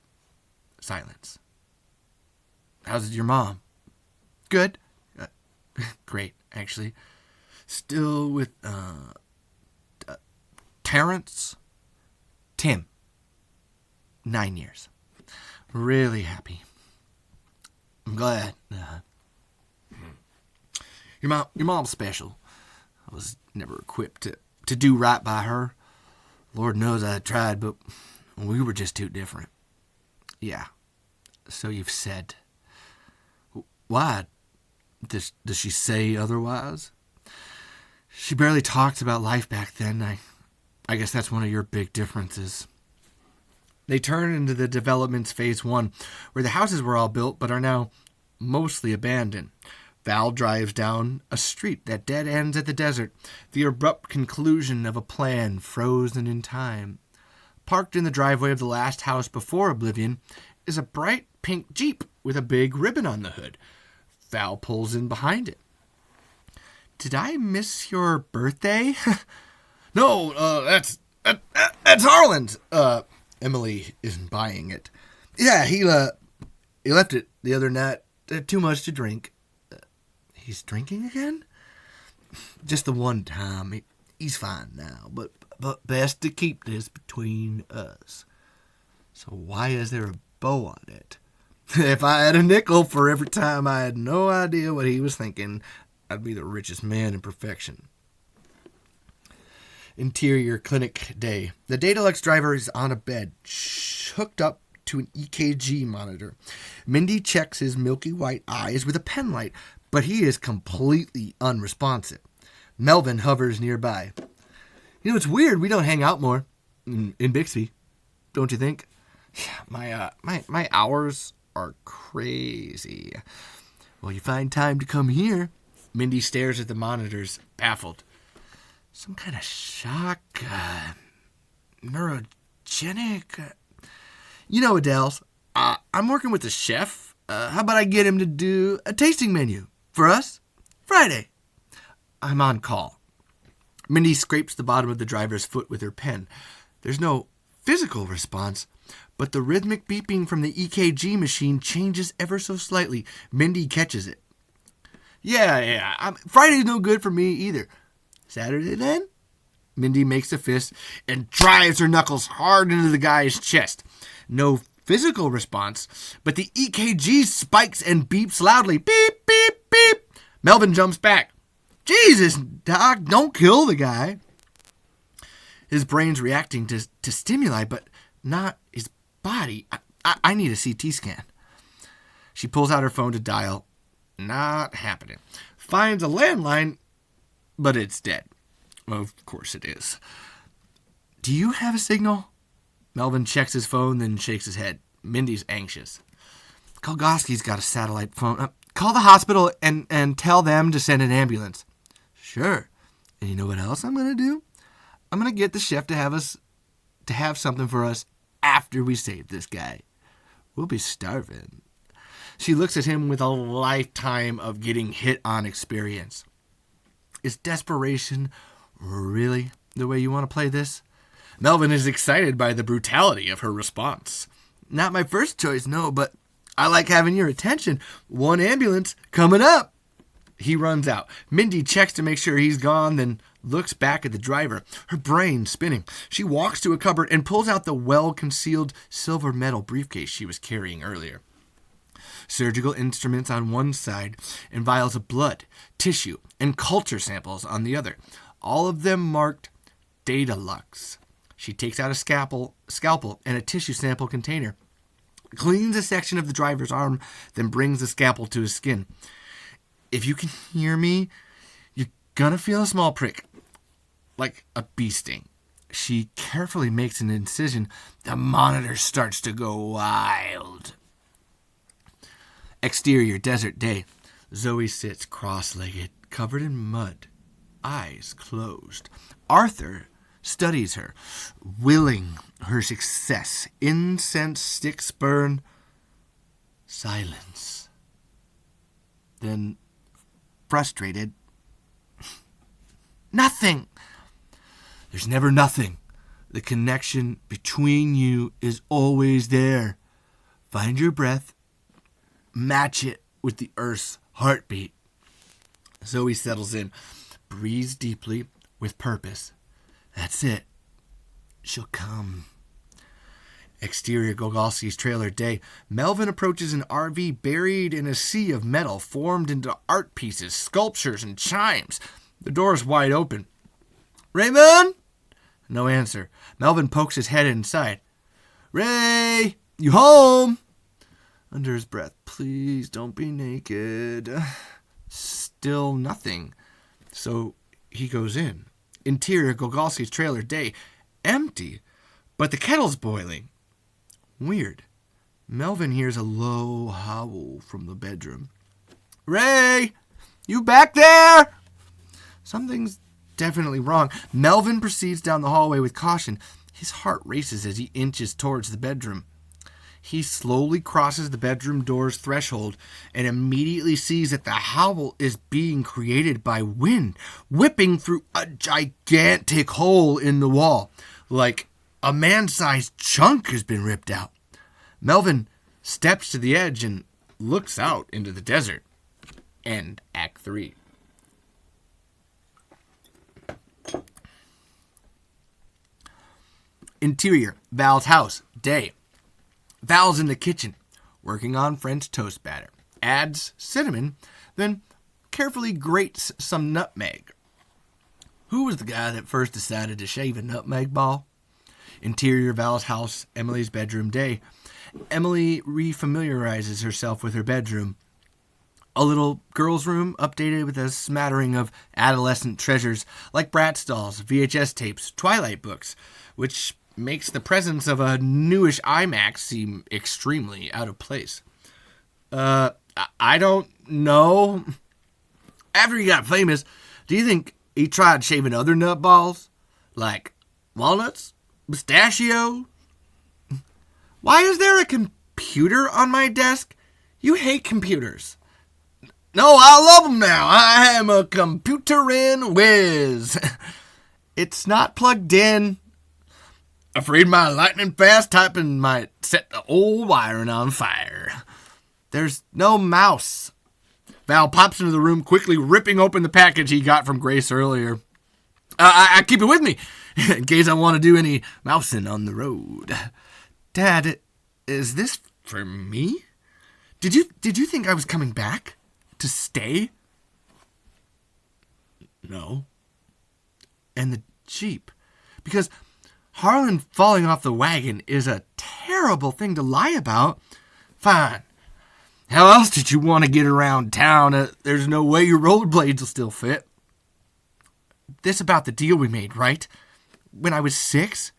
A: Silence. How's your mom? Good. Great, actually. Still with, Terrence? Tim. 9 years. Really happy. I'm glad. Your mom's special. I was never equipped to do right by her. Lord knows I tried, but we were just too different. Yeah, so you've said. Why? Does she say otherwise? She barely talked about life back then. I guess that's one of your big differences. They turn into the development's phase 1, where the houses were all built but are now mostly abandoned. Val drives down a street that dead ends at the desert, the abrupt conclusion of a plan frozen in time. Parked in the driveway of the last house before Oblivion is a bright pink Jeep with a big ribbon on the hood. Val pulls in behind it. Did I miss your birthday? No, that's That's Harlan's. Emily isn't buying it. Yeah, he left it the other night. Too much to drink. He's drinking again? Just the one time. He's fine now, but best to keep this between us. So why is there a bow on it? If I had a nickel for every time I had no idea what he was thinking, I'd be the richest man in perfection. Interior clinic day. The Datalux driver is on a bed, hooked up to an EKG monitor. Mindy checks his milky white eyes with a pen light, but he is completely unresponsive. Melvin hovers nearby. You know, it's weird we don't hang out more in Bixby, don't you think? Yeah, my hours are crazy. Well, you find time to come here. Mindy stares at the monitors, baffled. Some kind of shock, neurogenic. You know, Adele's. I'm working with the chef. How about I get him to do a tasting menu for us Friday? I'm on call. Mindy scrapes the bottom of the driver's foot with her pen. There's no physical response, but the rhythmic beeping from the EKG machine changes ever so slightly. Mindy catches it. Yeah. Friday's no good for me either. Saturday then? Mindy makes a fist and drives her knuckles hard into the guy's chest. No physical response, but the EKG spikes and beeps loudly. Beep, beep, beep. Melvin jumps back. Jesus, Doc, don't kill the guy. His brain's reacting to stimuli, but not his body. I need a CT scan. She pulls out her phone to dial. Not happening. Finds a landline, but it's dead. Of course it is. Do you have a signal? Melvin checks his phone, then shakes his head. Mindy's anxious. Kolgoski's got a satellite phone. Call the hospital and tell them to send an ambulance. Sure. And you know what else I'm going to do? I'm going to get the chef to have something for us after we save this guy. We'll be starving. She looks at him with a lifetime of getting hit on experience. Is desperation really the way you want to play this? Melvin is excited by the brutality of her response. Not my first choice, no, but I like having your attention. One ambulance coming up. He runs out. Mindy checks to make sure he's gone, then looks back at the driver, her brain spinning. She walks to a cupboard and pulls out the well-concealed silver metal briefcase she was carrying earlier. Surgical instruments on one side and vials of blood, tissue, and culture samples on the other. All of them marked Datalux. She takes out a scalpel and a tissue sample container, cleans a section of the driver's arm, then brings the scalpel to his skin. If you can hear me, you're gonna feel a small prick, like a bee sting. She carefully makes an incision. The monitor starts to go wild. Exterior desert day. Zoe sits cross-legged, covered in mud, eyes closed. Arthur studies her, willing her success. Incense sticks burn. Silence. Then, frustrated, nothing. There's never nothing. The connection between you is always there. Find your breath. Match it with the Earth's heartbeat. Zoe settles in, breathes deeply with purpose. That's it. She'll come. Exterior Gogolski's trailer day. Melvin approaches an RV buried in a sea of metal formed into art pieces, sculptures, and chimes. The door is wide open. Raymond? No answer. Melvin pokes his head inside. Ray, you home? Under his breath, please don't be naked. Still nothing. So he goes in. Interior Gogolski's trailer day. Empty, but the kettle's boiling. Weird. Melvin hears a low howl from the bedroom. Ray, you back there? Something's definitely wrong. Melvin proceeds down the hallway with caution. His heart races as he inches towards the bedroom. He slowly crosses the bedroom door's threshold and immediately sees that the howl is being created by wind, whipping through a gigantic hole in the wall. like a man-sized chunk has been ripped out. Melvin steps to the edge and looks out into the desert. End Act 3. Interior, Val's house, day. Val's in the kitchen, working on French toast batter. Adds cinnamon, then carefully grates some nutmeg. Who was the guy that first decided to shave a nutmeg ball? Interior, Val's house, Emily's bedroom, day. Emily refamiliarizes herself with her bedroom. A little girl's room updated with a smattering of adolescent treasures like Bratz dolls, VHS tapes, Twilight books, which makes the presence of a newish IMAX seem extremely out of place. I don't know. After he got famous, do you think he tried shaving other nut balls? Like walnuts? Pistachio? Why is there a computer on my desk? You hate computers. No, I love them now. I am a computerin' whiz. It's not plugged in. Afraid my lightning fast typing might set the old wiring on fire. There's no mouse. Val pops into the room, quickly ripping open the package he got from Grace earlier. I keep it with me, in case I want to do any mousing on the road. Dad, is this for me? Did you think I was coming back? To stay? No. And the Jeep. Because Harlan falling off the wagon is a terrible thing to lie about. Fine. How else did you want to get around town? There's no way your rollerblades will still fit. This about the deal we made, right? When I was 6?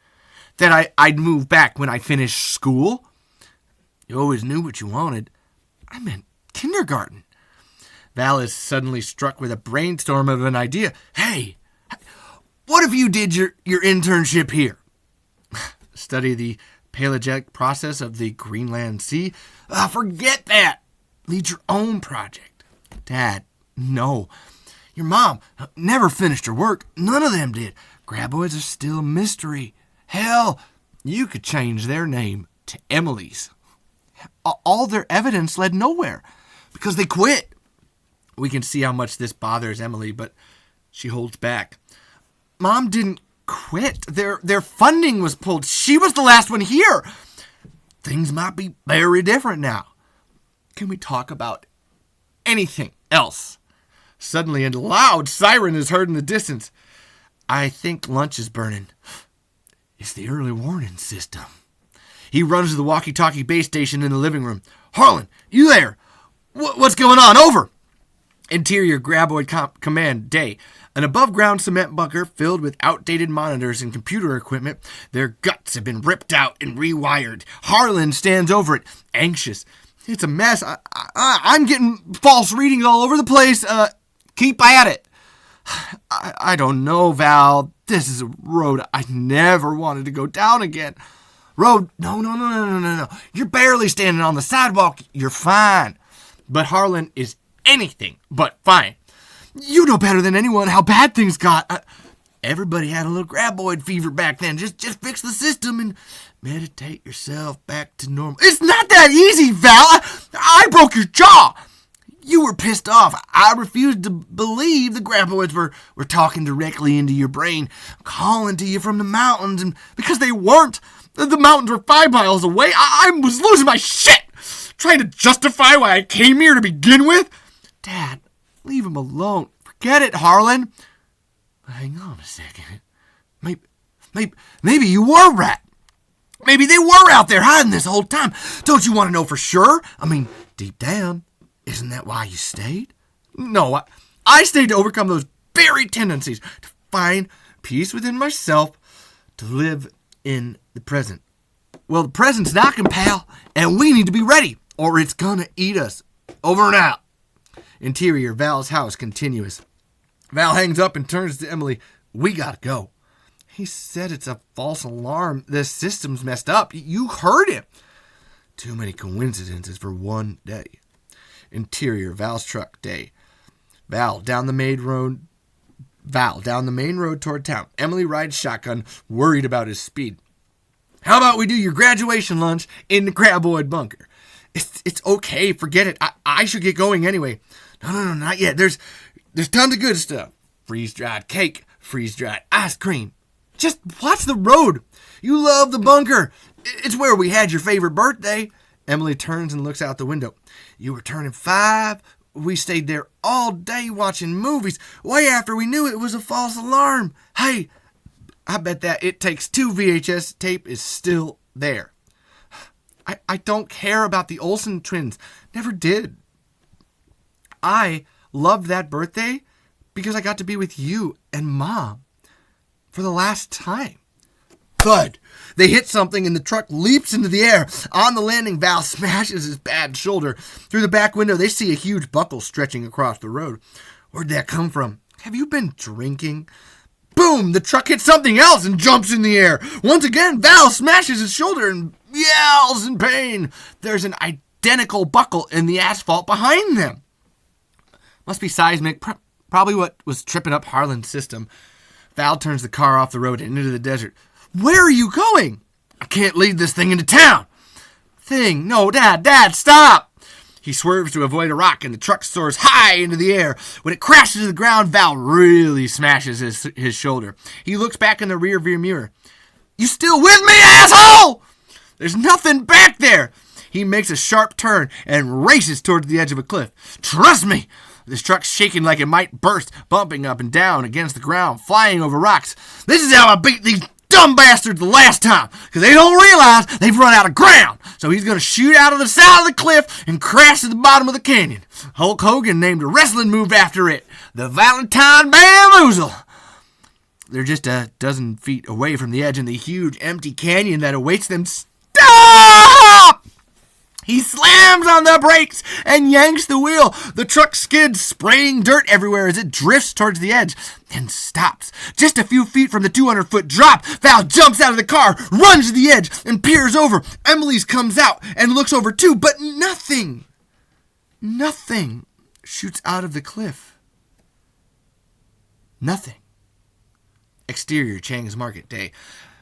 A: That I'd move back when I finished school? You always knew what you wanted. I meant kindergarten. Val is suddenly struck with a brainstorm of an idea. Hey, what if you did your internship here? Study the pelagic process of the Greenland Sea? Forget that. Lead your own project. Dad, no. Your mom never finished her work. None of them did. Graboids are still a mystery. Hell, you could change their name to Emily's. All their evidence led nowhere because they quit. We can see how much this bothers Emily, but she holds back. Mom didn't quit. Their funding was pulled. She was the last one here. Things might be very different now. Can we talk about anything else? Suddenly, a loud siren is heard in the distance. I think lunch is burning. It's the early warning system. He runs to the walkie-talkie base station in the living room. Harlan, you there? What's going on? Over. Interior Graboid Command, day. An above-ground cement bunker filled with outdated monitors and computer equipment. Their guts have been ripped out and rewired. Harlan stands over it, anxious. It's a mess. I'm getting false readings all over the place. Keep at it. I don't know, Val. This is a road I never wanted to go down again. Road, no. You're barely standing on the sidewalk. You're fine. But Harlan is anything but fine. You know better than anyone how bad things got. Everybody had a little graboid fever back then. Just fix the system and meditate yourself back to normal. It's not that easy, Val. I broke your jaw. You were pissed off. I refused to believe the graboids were talking directly into your brain, calling to you from the mountains, and because they weren't. The mountains were 5 miles away. I was losing my shit, trying to justify why I came here to begin with. Dad, leave him alone. Forget it, Harlan. Hang on a second. Maybe you were right. Maybe they were out there hiding this whole time. Don't you want to know for sure? I mean, deep down, isn't that why you stayed? No, I stayed to overcome those very tendencies, to find peace within myself, to live in the present. Well, the present's knocking, pal, and we need to be ready, or it's gonna eat us. Over and out. Interior, Val's house, continuous. Val hangs up and turns to Emily. We gotta go. He said it's a false alarm. The system's messed up. You heard him. Too many coincidences for one day. Interior, Val's truck, day. Val, down the main road. Val down the main road toward town. Emily rides shotgun, worried about his speed. How about we do your graduation lunch in the Craboid bunker? It's okay, forget it. I should get going anyway. No, not yet. There's tons of good stuff. Freeze-dried cake, freeze-dried ice cream. Just watch the road. You love the bunker. It's where we had your favorite birthday. Emily turns and looks out the window. You were turning 5. We stayed there all day watching movies, way after we knew it was a false alarm. Hey, I bet that It Takes Two VHS tape is still there. I don't care about the Olsen twins. Never did. I loved that birthday because I got to be with you and Mom for the last time. Thud! They hit something and the truck leaps into the air. On the landing, Val smashes his bad shoulder. Through the back window, they see a huge buckle stretching across the road. Where'd that come from? Have you been drinking? Boom! The truck hits something else and jumps in the air. Once again, Val smashes his shoulder and yells in pain. There's an identical buckle in the asphalt behind them. Must be seismic. Probably what was tripping up Harlan's system. Val turns the car off the road and into the desert. Where are you going? I can't lead this thing into town. No, Dad, stop. He swerves to avoid a rock and the truck soars high into the air. When it crashes to the ground, Val really smashes his shoulder. He looks back in the rear view mirror. You still with me, asshole? There's nothing back there. He makes a sharp turn and races towards the edge of a cliff. Trust me. This truck's shaking like it might burst, bumping up and down against the ground, flying over rocks. This is how I beat these dumb bastards the last time, because they don't realize they've run out of ground. So he's going to shoot out of the side of the cliff and crash to the bottom of the canyon. Hulk Hogan named a wrestling move after it, the Valentine Bamboozle. They're just a dozen feet away from the edge in the huge empty canyon that awaits them. Stop! He slams on the brakes and yanks the wheel. The truck skids, spraying dirt everywhere as it drifts towards the edge, then stops. Just a few feet from the 200-foot drop, Val jumps out of the car, runs to the edge, and peers over. Emily's comes out and looks over too, but nothing shoots out of the cliff. Nothing. Exterior, Chang's Market Day.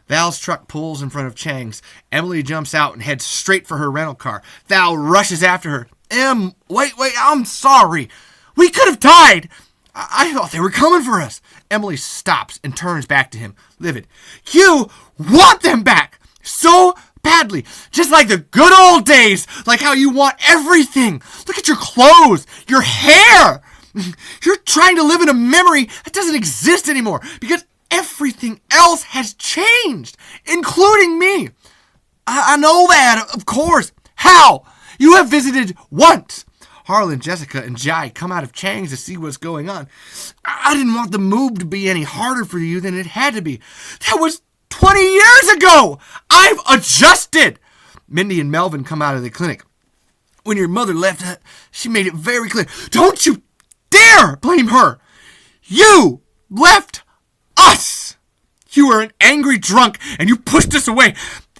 A: Val's truck pulls in front of Chang's. Emily jumps out and heads straight for her rental car. Val rushes after her. Wait, I'm sorry. We could have died. I thought they were coming for us. Emily stops and turns back to him, livid. You want them back so badly, just like the good old days, like how you want everything. Look at your clothes, your hair. You're trying to live in a memory that doesn't exist anymore because everything else has changed, including me. I know that, of course. How? You have visited once. Harlan, Jessica, and Jai come out of Chang's to see what's going on. I didn't want the move to be any harder for you than it had to be. That was 20 years ago. I've adjusted. Mindy and Melvin come out of the clinic. When your mother left, she made it very clear. Don't you dare blame her. You left us! You were an angry drunk and you pushed us away.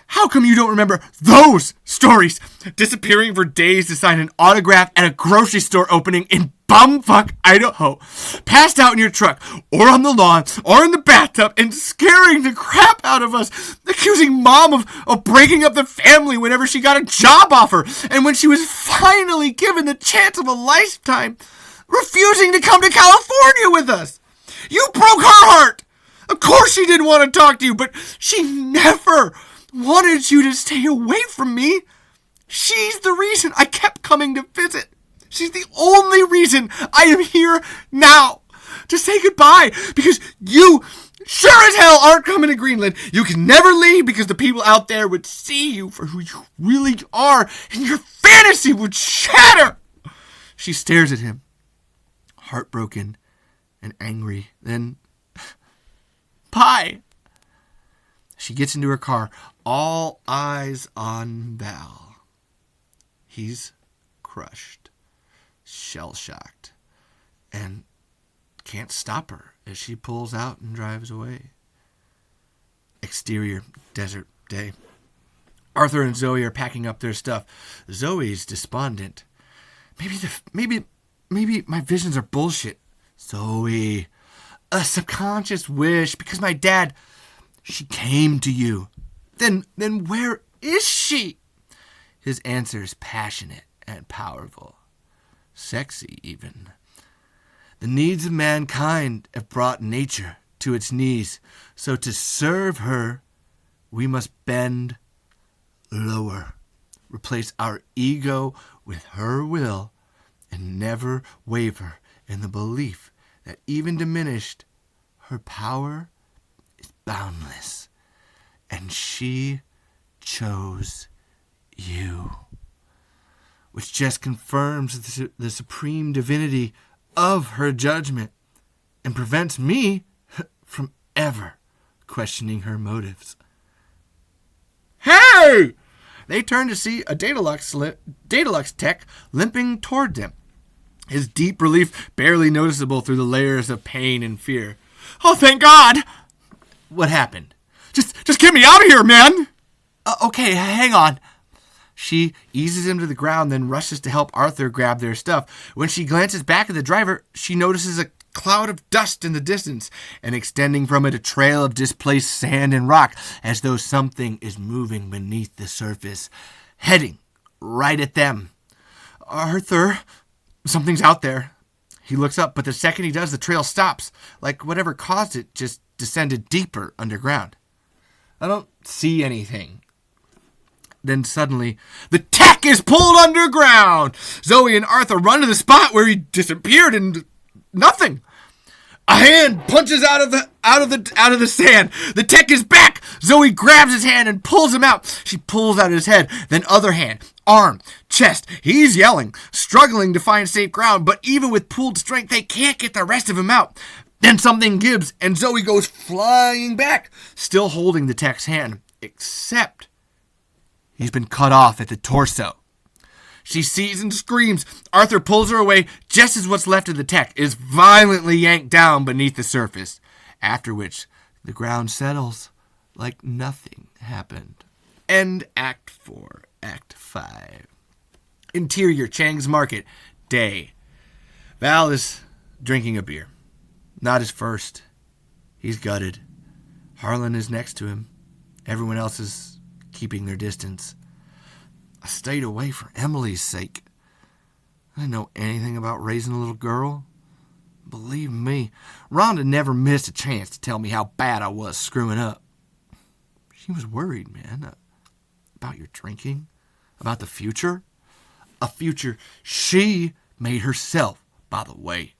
A: How come you don't remember those stories? Disappearing for days to sign an autograph at a grocery store opening in bumfuck Idaho. Passed out in your truck or on the lawn or in the bathtub and scaring the crap out of us. Accusing Mom of breaking up the family whenever she got a job offer. And when she was finally given the chance of a lifetime, refusing to come to California with us. You broke her heart. Of course she didn't want to talk to you, but she never wanted you to stay away from me. She's the reason I kept coming to visit. She's the only reason I am here now. To say goodbye, because you sure as hell aren't coming to Greenland. You can never leave because the people out there would see you for who you really are, and your fantasy would shatter. She stares at him, heartbroken and angry. Then, bye. She gets into her car, all eyes on Val. He's crushed, shell-shocked, and can't stop her as she pulls out and drives away. Exterior, desert day. Arthur and Zoe are packing up their stuff. Zoe's despondent. Maybe my visions are bullshit. Zoe. a subconscious wish because my dad, she came to you. Then where is she? His answer is passionate and powerful. Sexy, even. The needs of mankind have brought nature to its knees. So to serve her, we must bend lower. Replace our ego with her will and never waver in the belief that even diminished, her power is boundless. And she chose you, which just confirms the supreme divinity of her judgment and prevents me from ever questioning her motives. Hey! They turn to see a Datalux tech limping toward them, his deep relief barely noticeable through the layers of pain and fear. Oh, thank God! What happened? Just get me out of here, man! Okay, hang on. She eases him to the ground, then rushes to help Arthur grab their stuff. When she glances back at the driver, she notices a cloud of dust in the distance, and extending from it a trail of displaced sand and rock, as though something is moving beneath the surface, heading right at them. Arthur, something's out there. He looks up, but the second he does, the trail stops, like whatever caused it just descended deeper underground. I don't see anything. Then suddenly, the tech is pulled underground. Zoe and Arthur run to the spot where he disappeared and nothing. A hand punches out of the sand. The tech is back. Zoe grabs his hand and pulls him out. She pulls out his head, then other hand, arm, chest. He's yelling, struggling to find safe ground, but even with pooled strength, they can't get the rest of him out. Then something gives, and Zoe goes flying back, still holding the tech's hand, except he's been cut off at the torso. She sees and screams. Arthur pulls her away just as what's left of the tech is violently yanked down beneath the surface, after which the ground settles like nothing happened. End Act 4, Act 5. Interior Chang's Market, day. Val is drinking a beer. Not his first. He's gutted. Harlan is next to him. Everyone else is keeping their distance. I stayed away for Emily's sake. I didn't know anything about raising a little girl. Believe me, Rhonda never missed a chance to tell me how bad I was screwing up. She was worried, man, about your drinking, about the future. A future she made herself, by the way.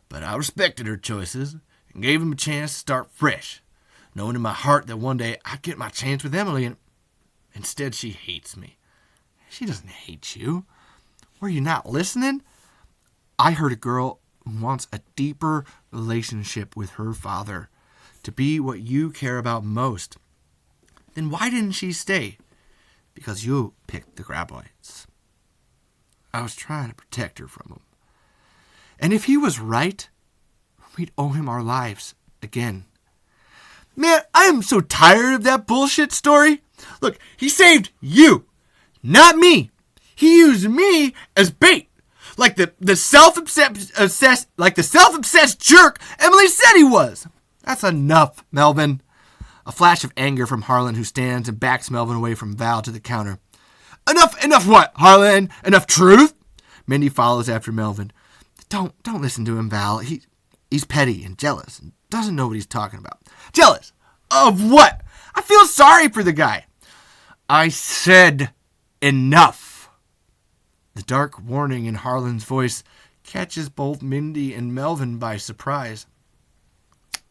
A: But I respected her choices and gave him a chance to start fresh, knowing in my heart that one day I'd get my chance with Emily, and instead she hates me. She doesn't hate you. Were you not listening? I heard a girl who wants a deeper relationship with her father, to be what you care about most. Then why didn't she stay? Because you picked the graboids. I was trying to protect her from him. And if he was right, we'd owe him our lives again. Man, I am so tired of that bullshit story. Look, he saved you, not me. He used me as bait, like the self-obsessed jerk Emily said he was. That's enough, Melvin. A flash of anger from Harlan, who stands and backs Melvin away from Val to the counter. Enough what, Harlan? Enough truth? Mindy follows after Melvin. Don't listen to him, Val. He's petty and jealous and doesn't know what he's talking about. Jealous? Of what? I feel sorry for the guy. I said enough. The dark warning in Harlan's voice catches both Mindy and Melvin by surprise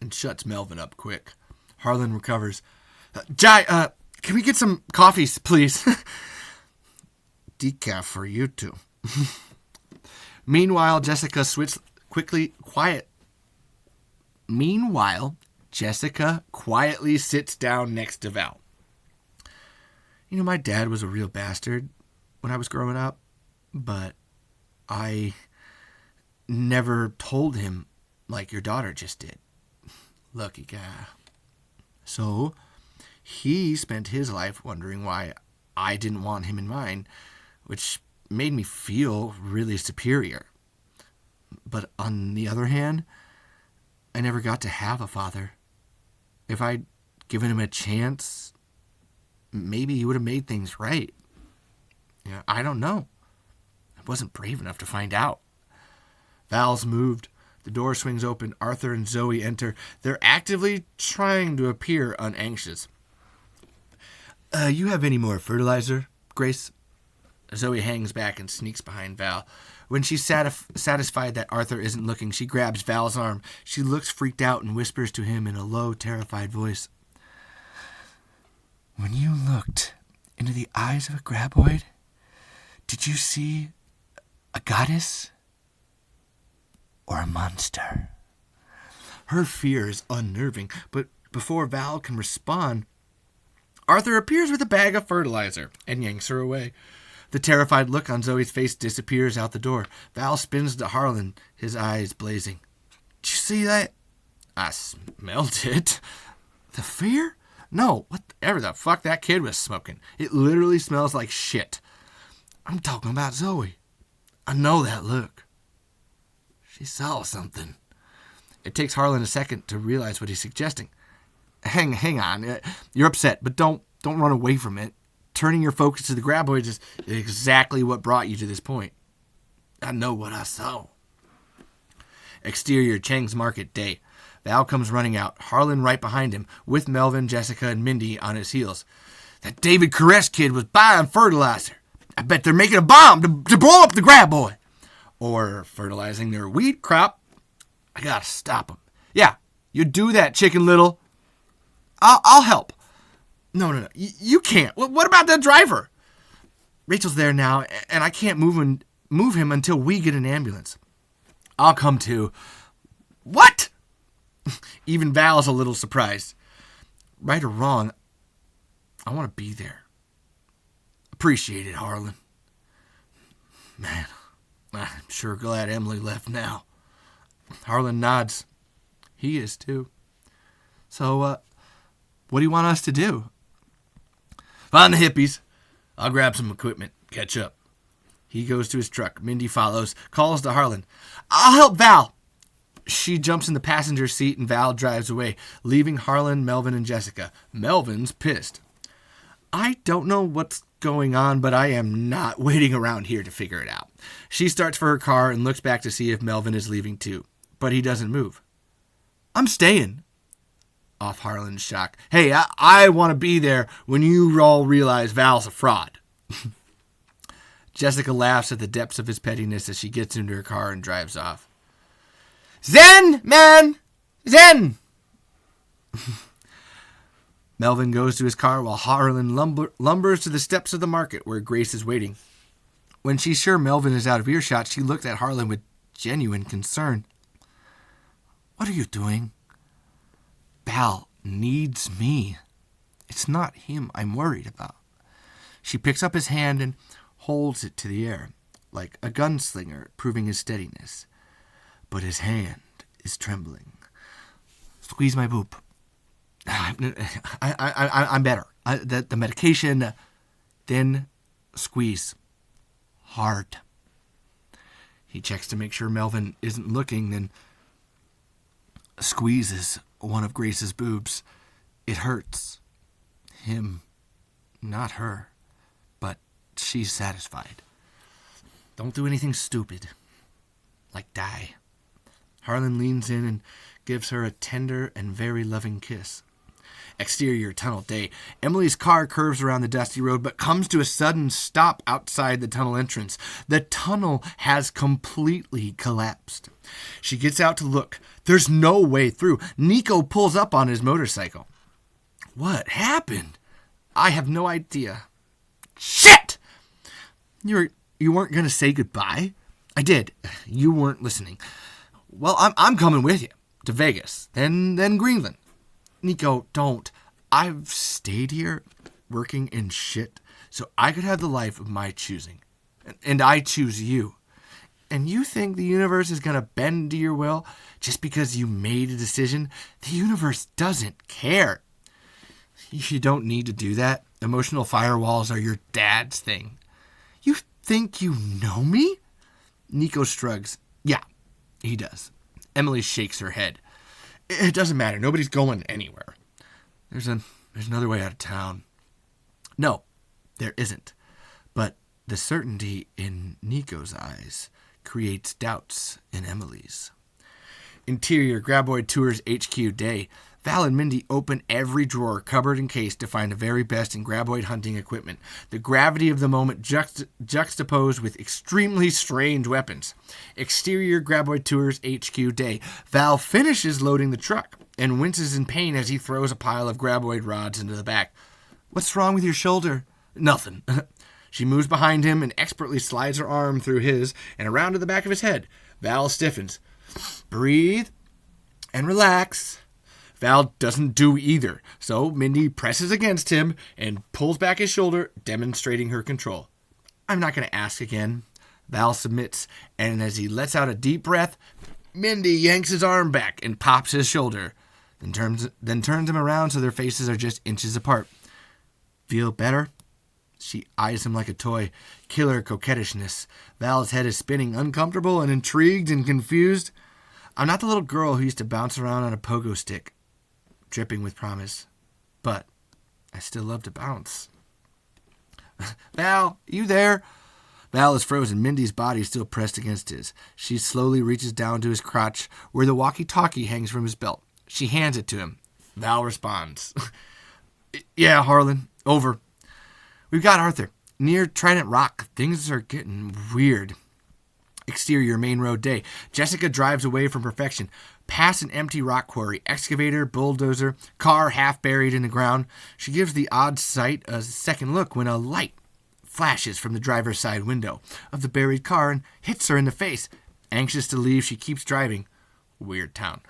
A: and shuts Melvin up quick. Harlan recovers. Jai, can we get some coffees, please? Decaf for you two. Meanwhile, Jessica quietly sits down next to Val. You know, my dad was a real bastard when I was growing up, but I never told him like your daughter just did. Lucky guy. So, he spent his life wondering why I didn't want him in mine, which made me feel really superior. But on the other hand, I never got to have a father. If I'd given him a chance, maybe he would have made things right. Yeah, I don't know. I wasn't brave enough to find out. Val's moved. The door swings open. Arthur and Zoe enter. They're actively trying to appear unanxious. You have any more fertilizer, Grace? Zoe hangs back and sneaks behind Val. When she's satisfied that Arthur isn't looking, she grabs Val's arm. She looks freaked out and whispers to him in a low, terrified voice. When you looked into the eyes of a graboid, did you see a goddess or a monster? Her fear is unnerving, but before Val can respond, Arthur appears with a bag of fertilizer and yanks her away. The terrified look on Zoe's face disappears out the door. Val spins to Harlan, his eyes blazing. Did you see that? I smelled it. The fear? No, whatever the fuck that kid was smoking. It literally smells like shit. I'm talking about Zoe. I know that look. She saw something. It takes Harlan a second to realize what he's suggesting. Hang on. You're upset, but don't run away from it. Turning your focus to the graboids is exactly what brought you to this point. I know what I saw. Exterior Chang's Market Day. Val comes running out, Harlan right behind him, with Melvin, Jessica, and Mindy on his heels. That David Koresh kid was buying fertilizer. I bet they're making a bomb to blow up the graboid. Or fertilizing their wheat crop. I gotta stop them. Yeah, you do that, Chicken Little. I'll help. No. You can't. What about the driver? Rachel's there now, and I can't move him until we get an ambulance. I'll come too. What? Even Val's a little surprised. Right or wrong, I want to be there. Appreciate it, Harlan. Man, I'm sure glad Emily left now. Harlan nods. He is too. So, what do you want us to do? Find the hippies. I'll grab some equipment. Catch up. He goes to his truck. Mindy follows. Calls to Harlan. I'll help Val. She jumps in the passenger seat and Val drives away, leaving Harlan, Melvin, and Jessica. Melvin's pissed. I don't know what's going on, but I am not waiting around here to figure it out. She starts for her car and looks back to see if Melvin is leaving too, but he doesn't move. I'm staying. Off Harlan's shock. Hey, I want to be there when you all realize Val's a fraud. Jessica laughs at the depths of his pettiness as she gets into her car and drives off. Zen, man! Zen! Melvin goes to his car while Harlan lumbers to the steps of the market where Grace is waiting. When she's sure Melvin is out of earshot, she looks at Harlan with genuine concern. What are you doing? Val needs me. It's not him I'm worried about. She picks up his hand and holds it to the air, like a gunslinger proving his steadiness. But his hand is trembling. Squeeze my boob. I'm better. The medication, then squeeze. Hard. He checks to make sure Melvin isn't looking, then squeezes one of Grace's boobs. It hurts. Him, not her. But she's satisfied. Don't do anything stupid. Like die. Harlan leans in and gives her a tender and very loving kiss. Exterior tunnel day. Emily's car curves around the dusty road, but comes to a sudden stop outside the tunnel entrance. The tunnel has completely collapsed. She gets out to look. There's no way through. Nico pulls up on his motorcycle. What happened? I have no idea. Shit! You weren't going to say goodbye? I did. You weren't listening. Well, I'm coming with you to Vegas, then Greenland. Nico, don't. I've stayed here working in shit so I could have the life of my choosing. And I choose you. And you think the universe is going to bend to your will just because you made a decision? The universe doesn't care. You don't need to do that. Emotional firewalls are your dad's thing. You think you know me? Nico shrugs. Yeah, he does. Emily shakes her head. It doesn't matter. Nobody's going anywhere. There's another way out of town. No, there isn't. But the certainty in Nico's eyes creates doubts in Emily's. Interior Graboid Tours HQ day. Val and Mindy open every drawer, cupboard, and case to find the very best in Graboid hunting equipment. The gravity of the moment juxtaposed with extremely strange weapons. Exterior Graboid Tours HQ day. Val finishes loading the truck and winces in pain as he throws a pile of Graboid rods into the back. What's wrong with your shoulder? Nothing. She moves behind him and expertly slides her arm through his and around to the back of his head. Val stiffens. Breathe and relax. Val doesn't do either, so Mindy presses against him and pulls back his shoulder, demonstrating her control. I'm not going to ask again. Val submits, and as he lets out a deep breath, Mindy yanks his arm back and pops his shoulder, then turns him around so their faces are just inches apart. Feel better? She eyes him like a toy. Killer coquettishness. Val's head is spinning, uncomfortable and intrigued and confused. I'm not the little girl who used to bounce around on a pogo stick, dripping with promise. But I still love to bounce. Val, you there? Val is frozen. Mindy's body is still pressed against his. She slowly reaches down to his crotch, where the walkie-talkie hangs from his belt. She hands it to him. Val responds. Yeah, Harlan. Over. We've got Arthur. Near Trident Rock. Things are getting weird. Exterior main road day. Jessica drives away from perfection. Past an empty rock quarry. Excavator, bulldozer, car half buried in the ground. She gives the odd sight a second look when a light flashes from the driver's side window of the buried car and hits her in the face. Anxious to leave, she keeps driving. Weird town.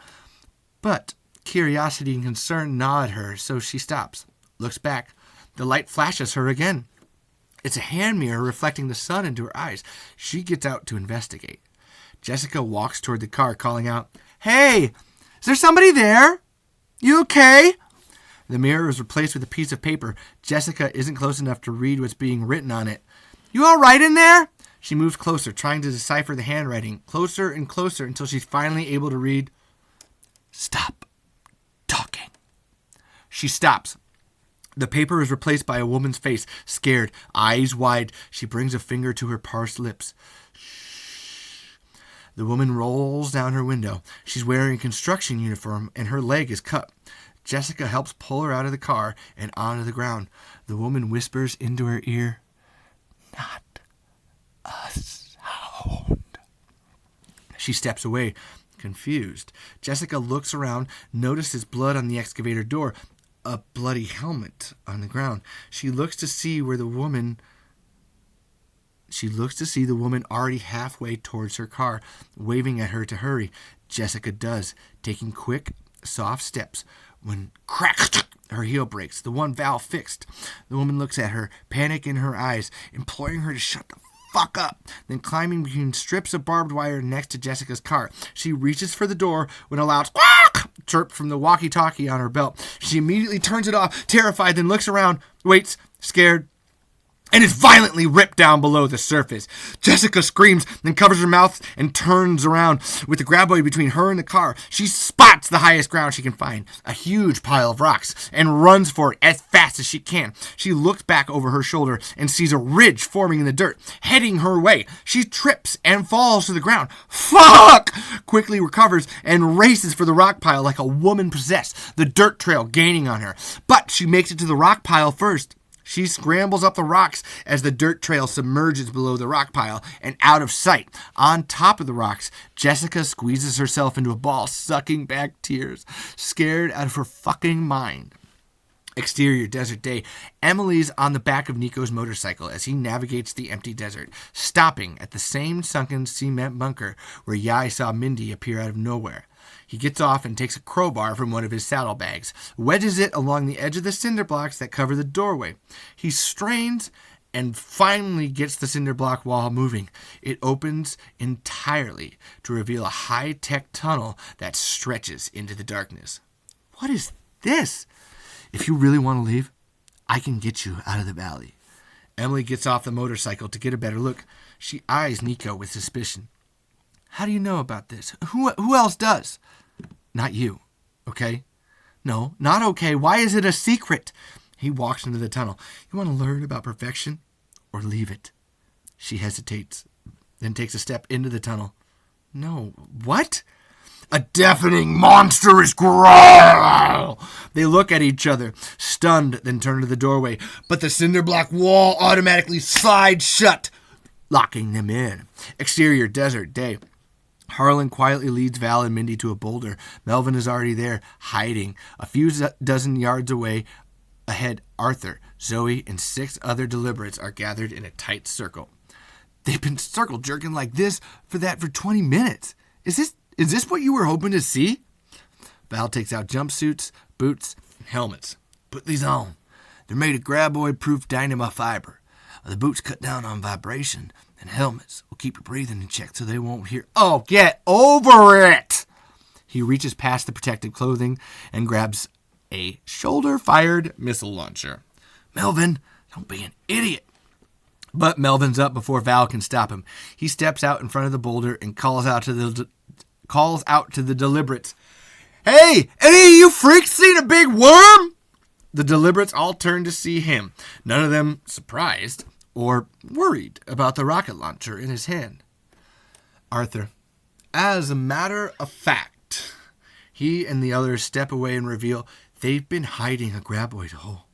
A: But curiosity and concern gnaw at her, so she stops. Looks back. The light flashes her again. It's a hand mirror reflecting the sun into her eyes. She gets out to investigate. Jessica walks toward the car, calling out, Hey, is there somebody there? You okay? The mirror is replaced with a piece of paper. Jessica isn't close enough to read what's being written on it. You all right in there? She moves closer, trying to decipher the handwriting, closer and closer until she's finally able to read, Stop talking. She stops. The paper is replaced by a woman's face, scared, eyes wide. She brings a finger to her parsed lips. Shh. The woman rolls down her window. She's wearing a construction uniform, and her leg is cut. Jessica helps pull her out of the car and onto the ground. The woman whispers into her ear, Not a sound. She steps away, confused. Jessica looks around, notices blood on the excavator door, a bloody helmet on the ground. She looks to see the woman already halfway towards her car, waving at her to hurry. Jessica does, taking quick, soft steps, when crack, her heel breaks, the one Val fixed. The woman looks at her, panic in her eyes, imploring her to shut the fuck up, then climbing between strips of barbed wire next to Jessica's car. She reaches for the door when a loud squawk chirp from the walkie-talkie on her belt. She immediately turns it off, terrified, then looks around, waits, scared, and is violently ripped down below the surface. Jessica screams, then covers her mouth and turns around with the graboid between her and the car. She spots the highest ground she can find, a huge pile of rocks, and runs for it as fast as she can. She looks back over her shoulder and sees a ridge forming in the dirt, heading her way. She trips and falls to the ground. Fuck! Quickly recovers and races for the rock pile like a woman possessed, the dirt trail gaining on her. But she makes it to the rock pile first. She scrambles up the rocks as the dirt trail submerges below the rock pile and out of sight. On top of the rocks, Jessica squeezes herself into a ball, sucking back tears, scared out of her fucking mind. Exterior desert day. Emily's on the back of Nico's motorcycle as he navigates the empty desert, stopping at the same sunken cement bunker where Yai saw Mindy appear out of nowhere. He gets off and takes a crowbar from one of his saddlebags, wedges it along the edge of the cinder blocks that cover the doorway. He strains and finally gets the cinder block wall moving. It opens entirely to reveal a high-tech tunnel that stretches into the darkness. What is this? If you really want to leave, I can get you out of the valley. Emily gets off the motorcycle to get a better look. She eyes Nico with suspicion. How do you know about this? Who else does? Not you. Okay? No, not okay. Why is it a secret? He walks into the tunnel. You want to learn about perfection or leave it? She hesitates, then takes a step into the tunnel. No, what? A deafening, monstrous growl. They look at each other, stunned, then turn to the doorway. But the cinder block wall automatically slides shut, locking them in. Exterior, desert, day. Harlan quietly leads Val and Mindy to a boulder. Melvin is already there, hiding. A few dozen yards away, ahead, Arthur, Zoe, and 6 other deliberates are gathered in a tight circle. They've been circle jerking like this for 20 minutes. Is this what you were hoping to see? Val takes out jumpsuits, boots, and helmets. Put these on. They're made of graboid-proof dynamo fiber. The boots cut down on vibration, and helmets will keep your breathing in check so they won't hear. Oh, get over it! He reaches past the protective clothing and grabs a shoulder-fired missile launcher. Melvin, don't be an idiot. But Melvin's up before Val can stop him. He steps out in front of the boulder and calls out to the deliberates. Hey, any of you freaks seen a big worm? The deliberates all turn to see him, none of them surprised or worried about the rocket launcher in his hand. Arthur, as a matter of fact, he and the others step away and reveal they've been hiding a graboid hole,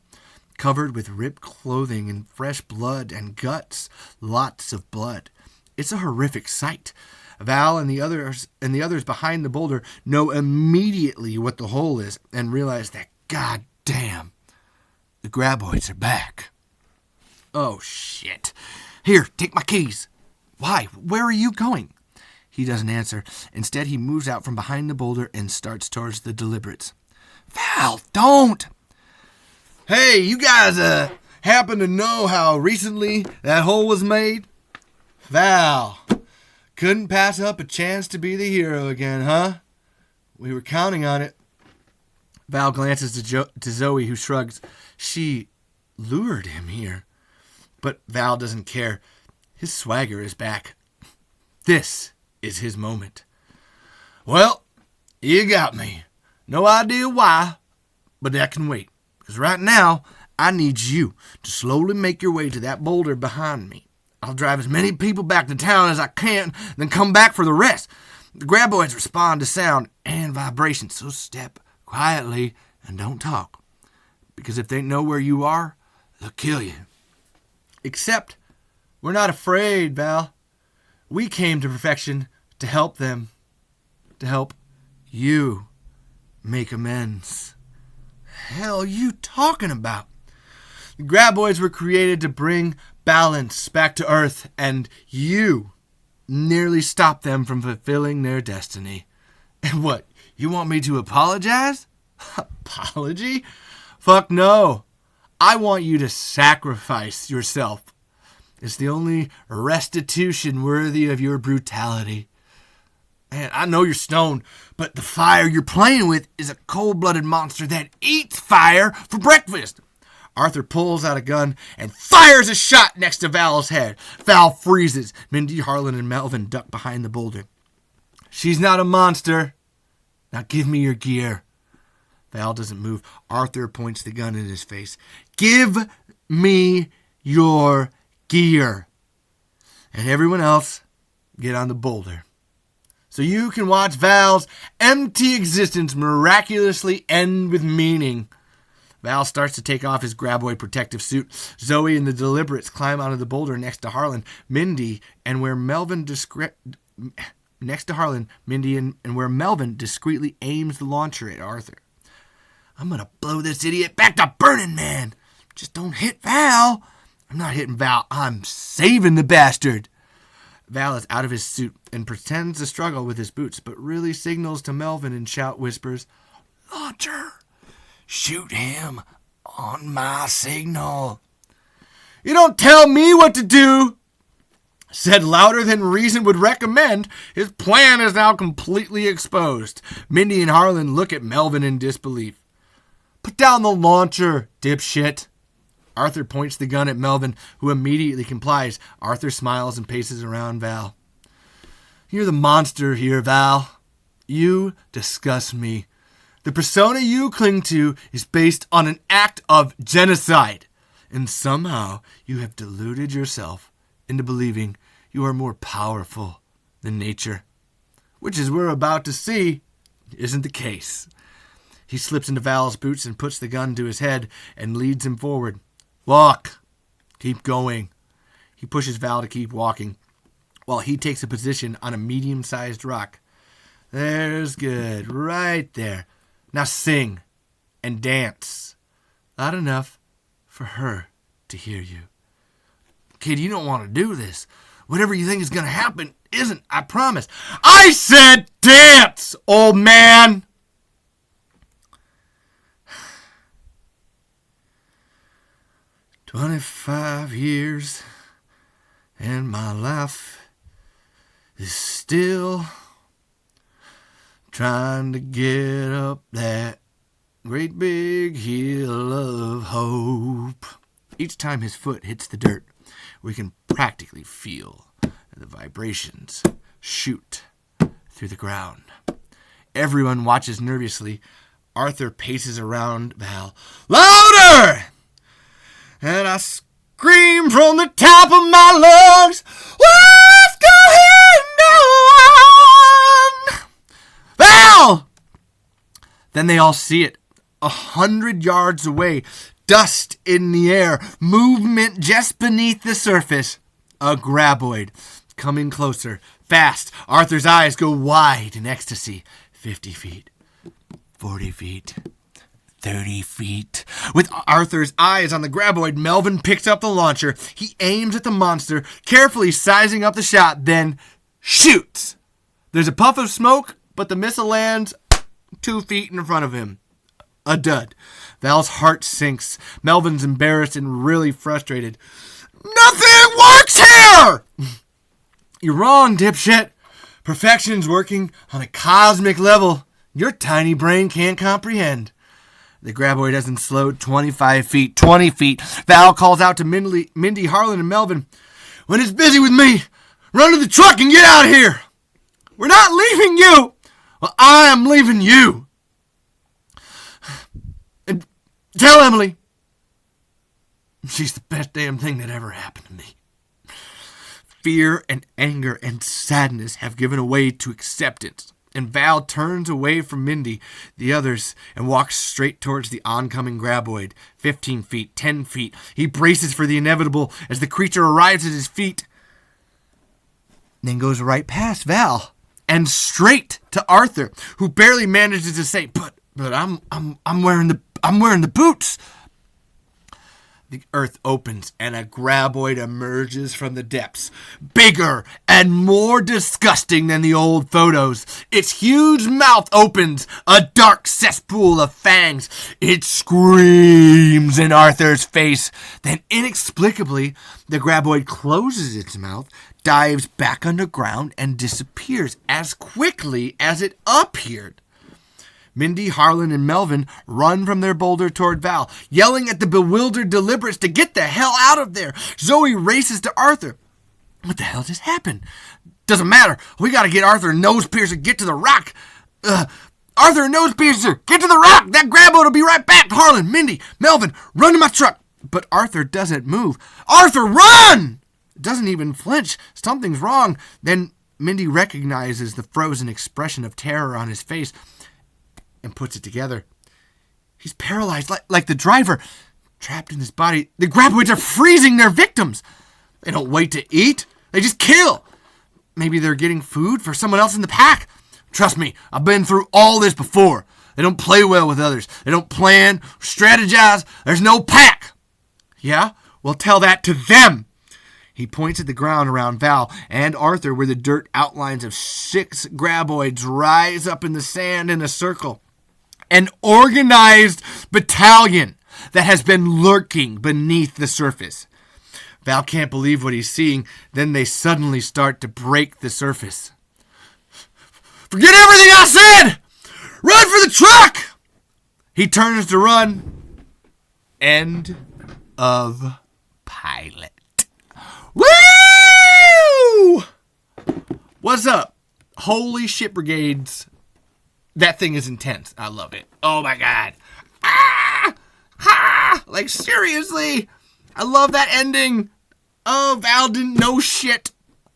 A: covered with ripped clothing and fresh blood and guts, lots of blood. It's a horrific sight. Val and the others behind the boulder know immediately what the hole is and realize that, god damn, the graboids are back. Oh, shit. Here, take my keys. Why? Where are you going? He doesn't answer. Instead, he moves out from behind the boulder and starts towards the deliberates. Val, don't! Hey, you guys happen to know how recently that hole was made? Val, couldn't pass up a chance to be the hero again, huh? We were counting on it. Val glances to Zoe, who shrugs. She lured him here. But Val doesn't care. His swagger is back. This is his moment. Well, you got me. No idea why, but that can wait. Because right now, I need you to slowly make your way to that boulder behind me. I'll drive as many people back to town as I can, then come back for the rest. The graboids respond to sound and vibration, so step quietly and don't talk. Because if they know where you are, they'll kill you. Except, we're not afraid, Val. We came to perfection to help them, to help you make amends. Hell you talking about? The graboids were created to bring balance back to Earth, and you nearly stopped them from fulfilling their destiny. And what, you want me to apologize? Apology? Fuck no. I want you to sacrifice yourself. It's the only restitution worthy of your brutality. Man, I know you're stoned, but the fire you're playing with is a cold-blooded monster that eats fire for breakfast. Arthur pulls out a gun and fires a shot next to Val's head. Val freezes. Mindy, Harlan, and Melvin duck behind the boulder. She's not a monster. Now give me your gear. Val doesn't move. Arthur points the gun in his face. Give me your gear. And everyone else, get on the boulder. So you can watch Val's empty existence miraculously end with meaning. Val starts to take off his graboid protective suit. Zoe and the deliberates climb onto the boulder next to Harlan, Mindy, and where Melvin discreetly aims the launcher at Arthur. I'm gonna blow this idiot back to burning, man. Just don't hit Val. I'm not hitting Val. I'm saving the bastard. Val is out of his suit and pretends to struggle with his boots, but really signals to Melvin and whispers, Launcher, shoot him on my signal. You don't tell me what to do. Said louder than reason would recommend, his plan is now completely exposed. Mindy and Harlan look at Melvin in disbelief. Put down the launcher, dipshit. Arthur points the gun at Melvin, who immediately complies. Arthur smiles and paces around Val. You're the monster here, Val. You disgust me. The persona you cling to is based on an act of genocide. And somehow you have deluded yourself into believing you are more powerful than nature. Which, as we're about to see, isn't the case. He slips into Val's boots and puts the gun to his head and leads him forward. Walk. Keep going. He pushes Val to keep walking while he takes a position on a medium-sized rock. There's good. Right there. Now sing and dance. Loud enough for her to hear you. Kid, you don't want to do this. Whatever you think is going to happen isn't, I promise. I said dance, old man! 25 years and my life is still trying to get up that great big hill of hope. Each time his foot hits the dirt, we can practically feel the vibrations shoot through the ground. Everyone watches nervously. Arthur paces around Val. Louder! And I scream from the top of my lungs, what's going on? Val! Then they all see it. 100 yards away, dust in the air, movement just beneath the surface. A graboid coming closer, fast. Arthur's eyes go wide in ecstasy. 50 feet, 40 feet, 30 feet. With Arthur's eyes on the graboid, Melvin picks up the launcher. He aims at the monster, carefully sizing up the shot, then shoots. There's a puff of smoke, but the missile lands 2 feet in front of him. A dud. Val's heart sinks. Melvin's embarrassed and really frustrated. Nothing works here! You're wrong, dipshit. Perfection's working on a cosmic level your tiny brain can't comprehend. The graboid hasn't slowed 25 feet, 20 feet. Val calls out to Mindy, Harlan, and Melvin. When it's busy with me, run to the truck and get out of here. We're not leaving you. Well, I am leaving you. And tell Emily she's the best damn thing that ever happened to me. Fear and anger and sadness have given way to acceptance, and Val turns away from Mindy, the others, and walks straight towards the oncoming graboid. 15 feet, 10 feet. He braces for the inevitable as the creature arrives at his feet, then goes right past Val and straight to Arthur, who barely manages to say, "But I'm wearing the boots." The earth opens and a graboid emerges from the depths, bigger and more disgusting than the old photos. Its huge mouth opens, a dark cesspool of fangs. It screams in Arthur's face. Then inexplicably, the graboid closes its mouth, dives back underground, and disappears as quickly as it appeared. Mindy, Harlan, and Melvin run from their boulder toward Val, yelling at the bewildered deliberates to get the hell out of there. Zoe races to Arthur. What the hell just happened? Doesn't matter. We gotta get Arthur and Nosepiercer, get to the rock. Arthur and Nosepiercer, get to the rock. That graboid will be right back. Harlan, Mindy, Melvin, run to my truck. But Arthur doesn't move. Arthur, run! Doesn't even flinch. Something's wrong. Then Mindy recognizes the frozen expression of terror on his face and puts it together. He's paralyzed like the driver, trapped in his body. The graboids are freezing their victims. They don't wait to eat. They just kill. Maybe they're getting food for someone else in the pack. Trust me, I've been through all this before. They don't play well with others. They don't plan, strategize. There's no pack. Yeah? Well, tell that to them. He points at the ground around Val and Arthur where the dirt outlines of 6 graboids rise up in the sand in a circle. An organized battalion that has been lurking beneath the surface. Val can't believe what he's seeing. Then they suddenly start to break the surface. Forget everything I said! Run for the truck! He turns to run. End of pilot. Woo! What's up? Holy shit brigades. that thing is intense. I love it. Oh my God. Ah! Ha! Like, seriously. I love that ending. Oh, Val didn't know shit.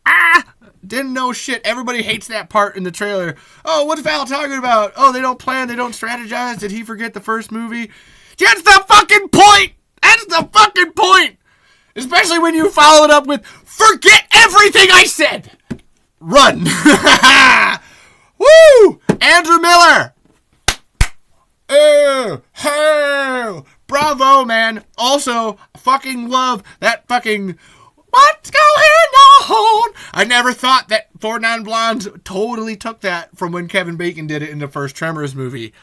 A: Ah! Didn't know shit. Everybody hates that part in the trailer. Oh, what's Val talking about? Oh, they don't plan, they don't strategize. Did he forget the first movie? That's the fucking point! That's the fucking point! Especially when you follow it up with, forget everything I said! Run! Woo! Andrew Miller! Oh, bravo, man. Also, fucking love that fucking what's going on? I never thought that Four Non-Blondes totally took that from when Kevin Bacon did it in the first Tremors movie.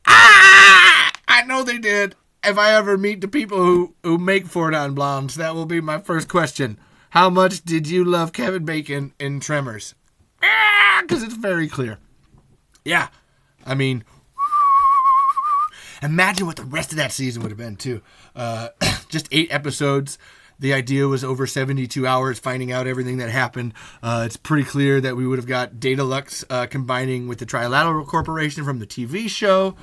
A: Ah! I know they did. If I ever meet the people who make Four Non-Blondes, that will be my first question. How much did you love Kevin Bacon in Tremors? Because it's very clear. Yeah. I mean, imagine what the rest of that season would have been, too. Just 8 episodes. The idea was over 72 hours, finding out everything that happened. It's pretty clear that we would have got Daedalus combining with the Trilateral Corporation from the TV show.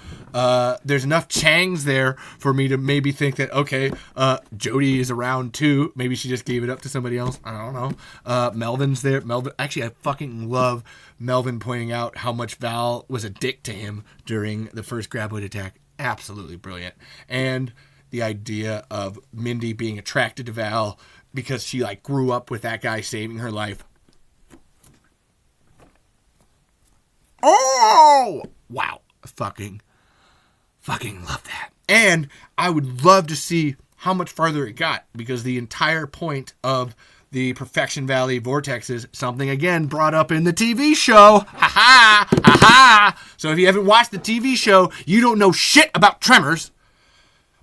A: There's enough Changs there for me to maybe think that, okay, Jodie is around too. Maybe she just gave it up to somebody else. I don't know. Melvin's there. Actually, I fucking love Melvin pointing out how much Val was a dick to him during the first Graboid attack. Absolutely brilliant. And the idea of Mindy being attracted to Val because she like grew up with that guy saving her life. Oh, wow. Fucking love that. And I would love to see how much farther it got, because the entire point of the Perfection Valley vortexes, something again brought up in the TV show. Ha ha, ha ha. So if you haven't watched the TV show, you don't know shit about Tremors.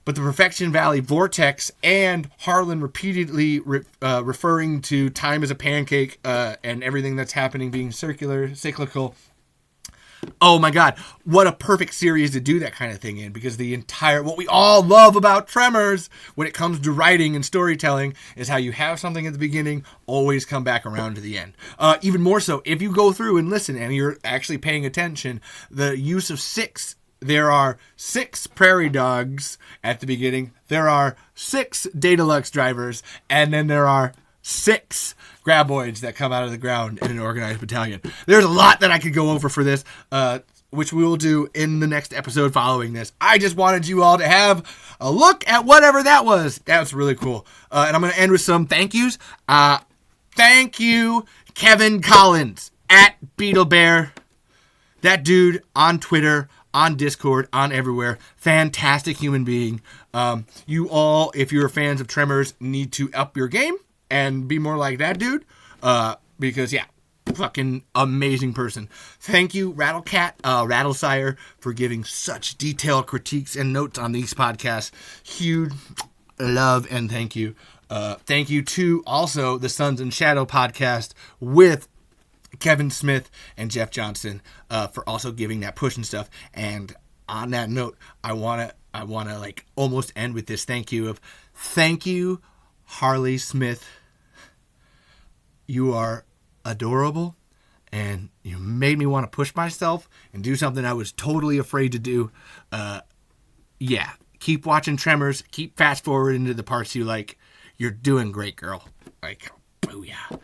A: But the Perfection Valley vortex and Harlan repeatedly referring to time as a pancake and everything that's happening being circular, cyclical. Oh my God, what a perfect series to do that kind of thing in, because the entire, what we all love about Tremors when it comes to writing and storytelling is how you have something at the beginning, always come back around to the end. Even more so, if you go through and listen and you're actually paying attention, the use of 6. There are 6 prairie dogs at the beginning. There are 6 Daedalus drivers. And then there are 6 graboids that come out of the ground in an organized battalion. There's a lot that I could go over for this, which we will do in the next episode following this. I just wanted you all to have a look at whatever that was. That was really cool. And I'm going to end with some thank yous. Thank you, Kevin Collins, at Beetle Bear. That dude on Twitter, on Discord, on everywhere. Fantastic human being. You all, if you're fans of Tremors, need to up your game and be more like that dude. Because, yeah, fucking amazing person. Thank you, Rattlecat, Rattlesire, for giving such detailed critiques and notes on these podcasts. Huge love and thank you. Thank you to also the Sons and Shadow podcast with Kevin Smith and Jeff Johnson for also giving that push and stuff. And on that note, I wanna like almost end with this thank you, Harley Smith. You are adorable, and you made me want to push myself and do something I was totally afraid to do. Yeah, keep watching Tremors. Keep fast forwarding to the parts you like. You're doing great, girl. Like, booyah.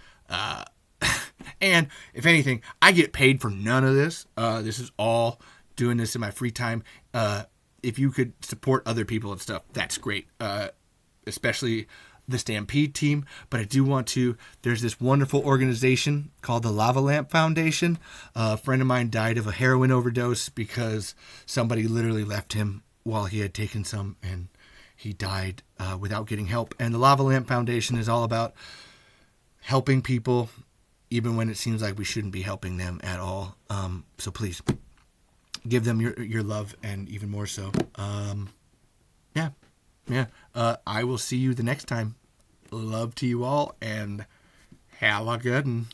A: And if anything, I get paid for none of this. This is all doing this in my free time. If you could support other people and stuff, that's great. Especially the Stampede team. But I do want to, there's this wonderful organization called the Lava Lamp Foundation. A friend of mine died of a heroin overdose because somebody literally left him while he had taken some, and he died without getting help. And the Lava Lamp Foundation is all about helping people even when it seems like we shouldn't be helping them at all. So please give them your love, and even more so. Yeah. I will see you the next time. Love to you all, and have a good one.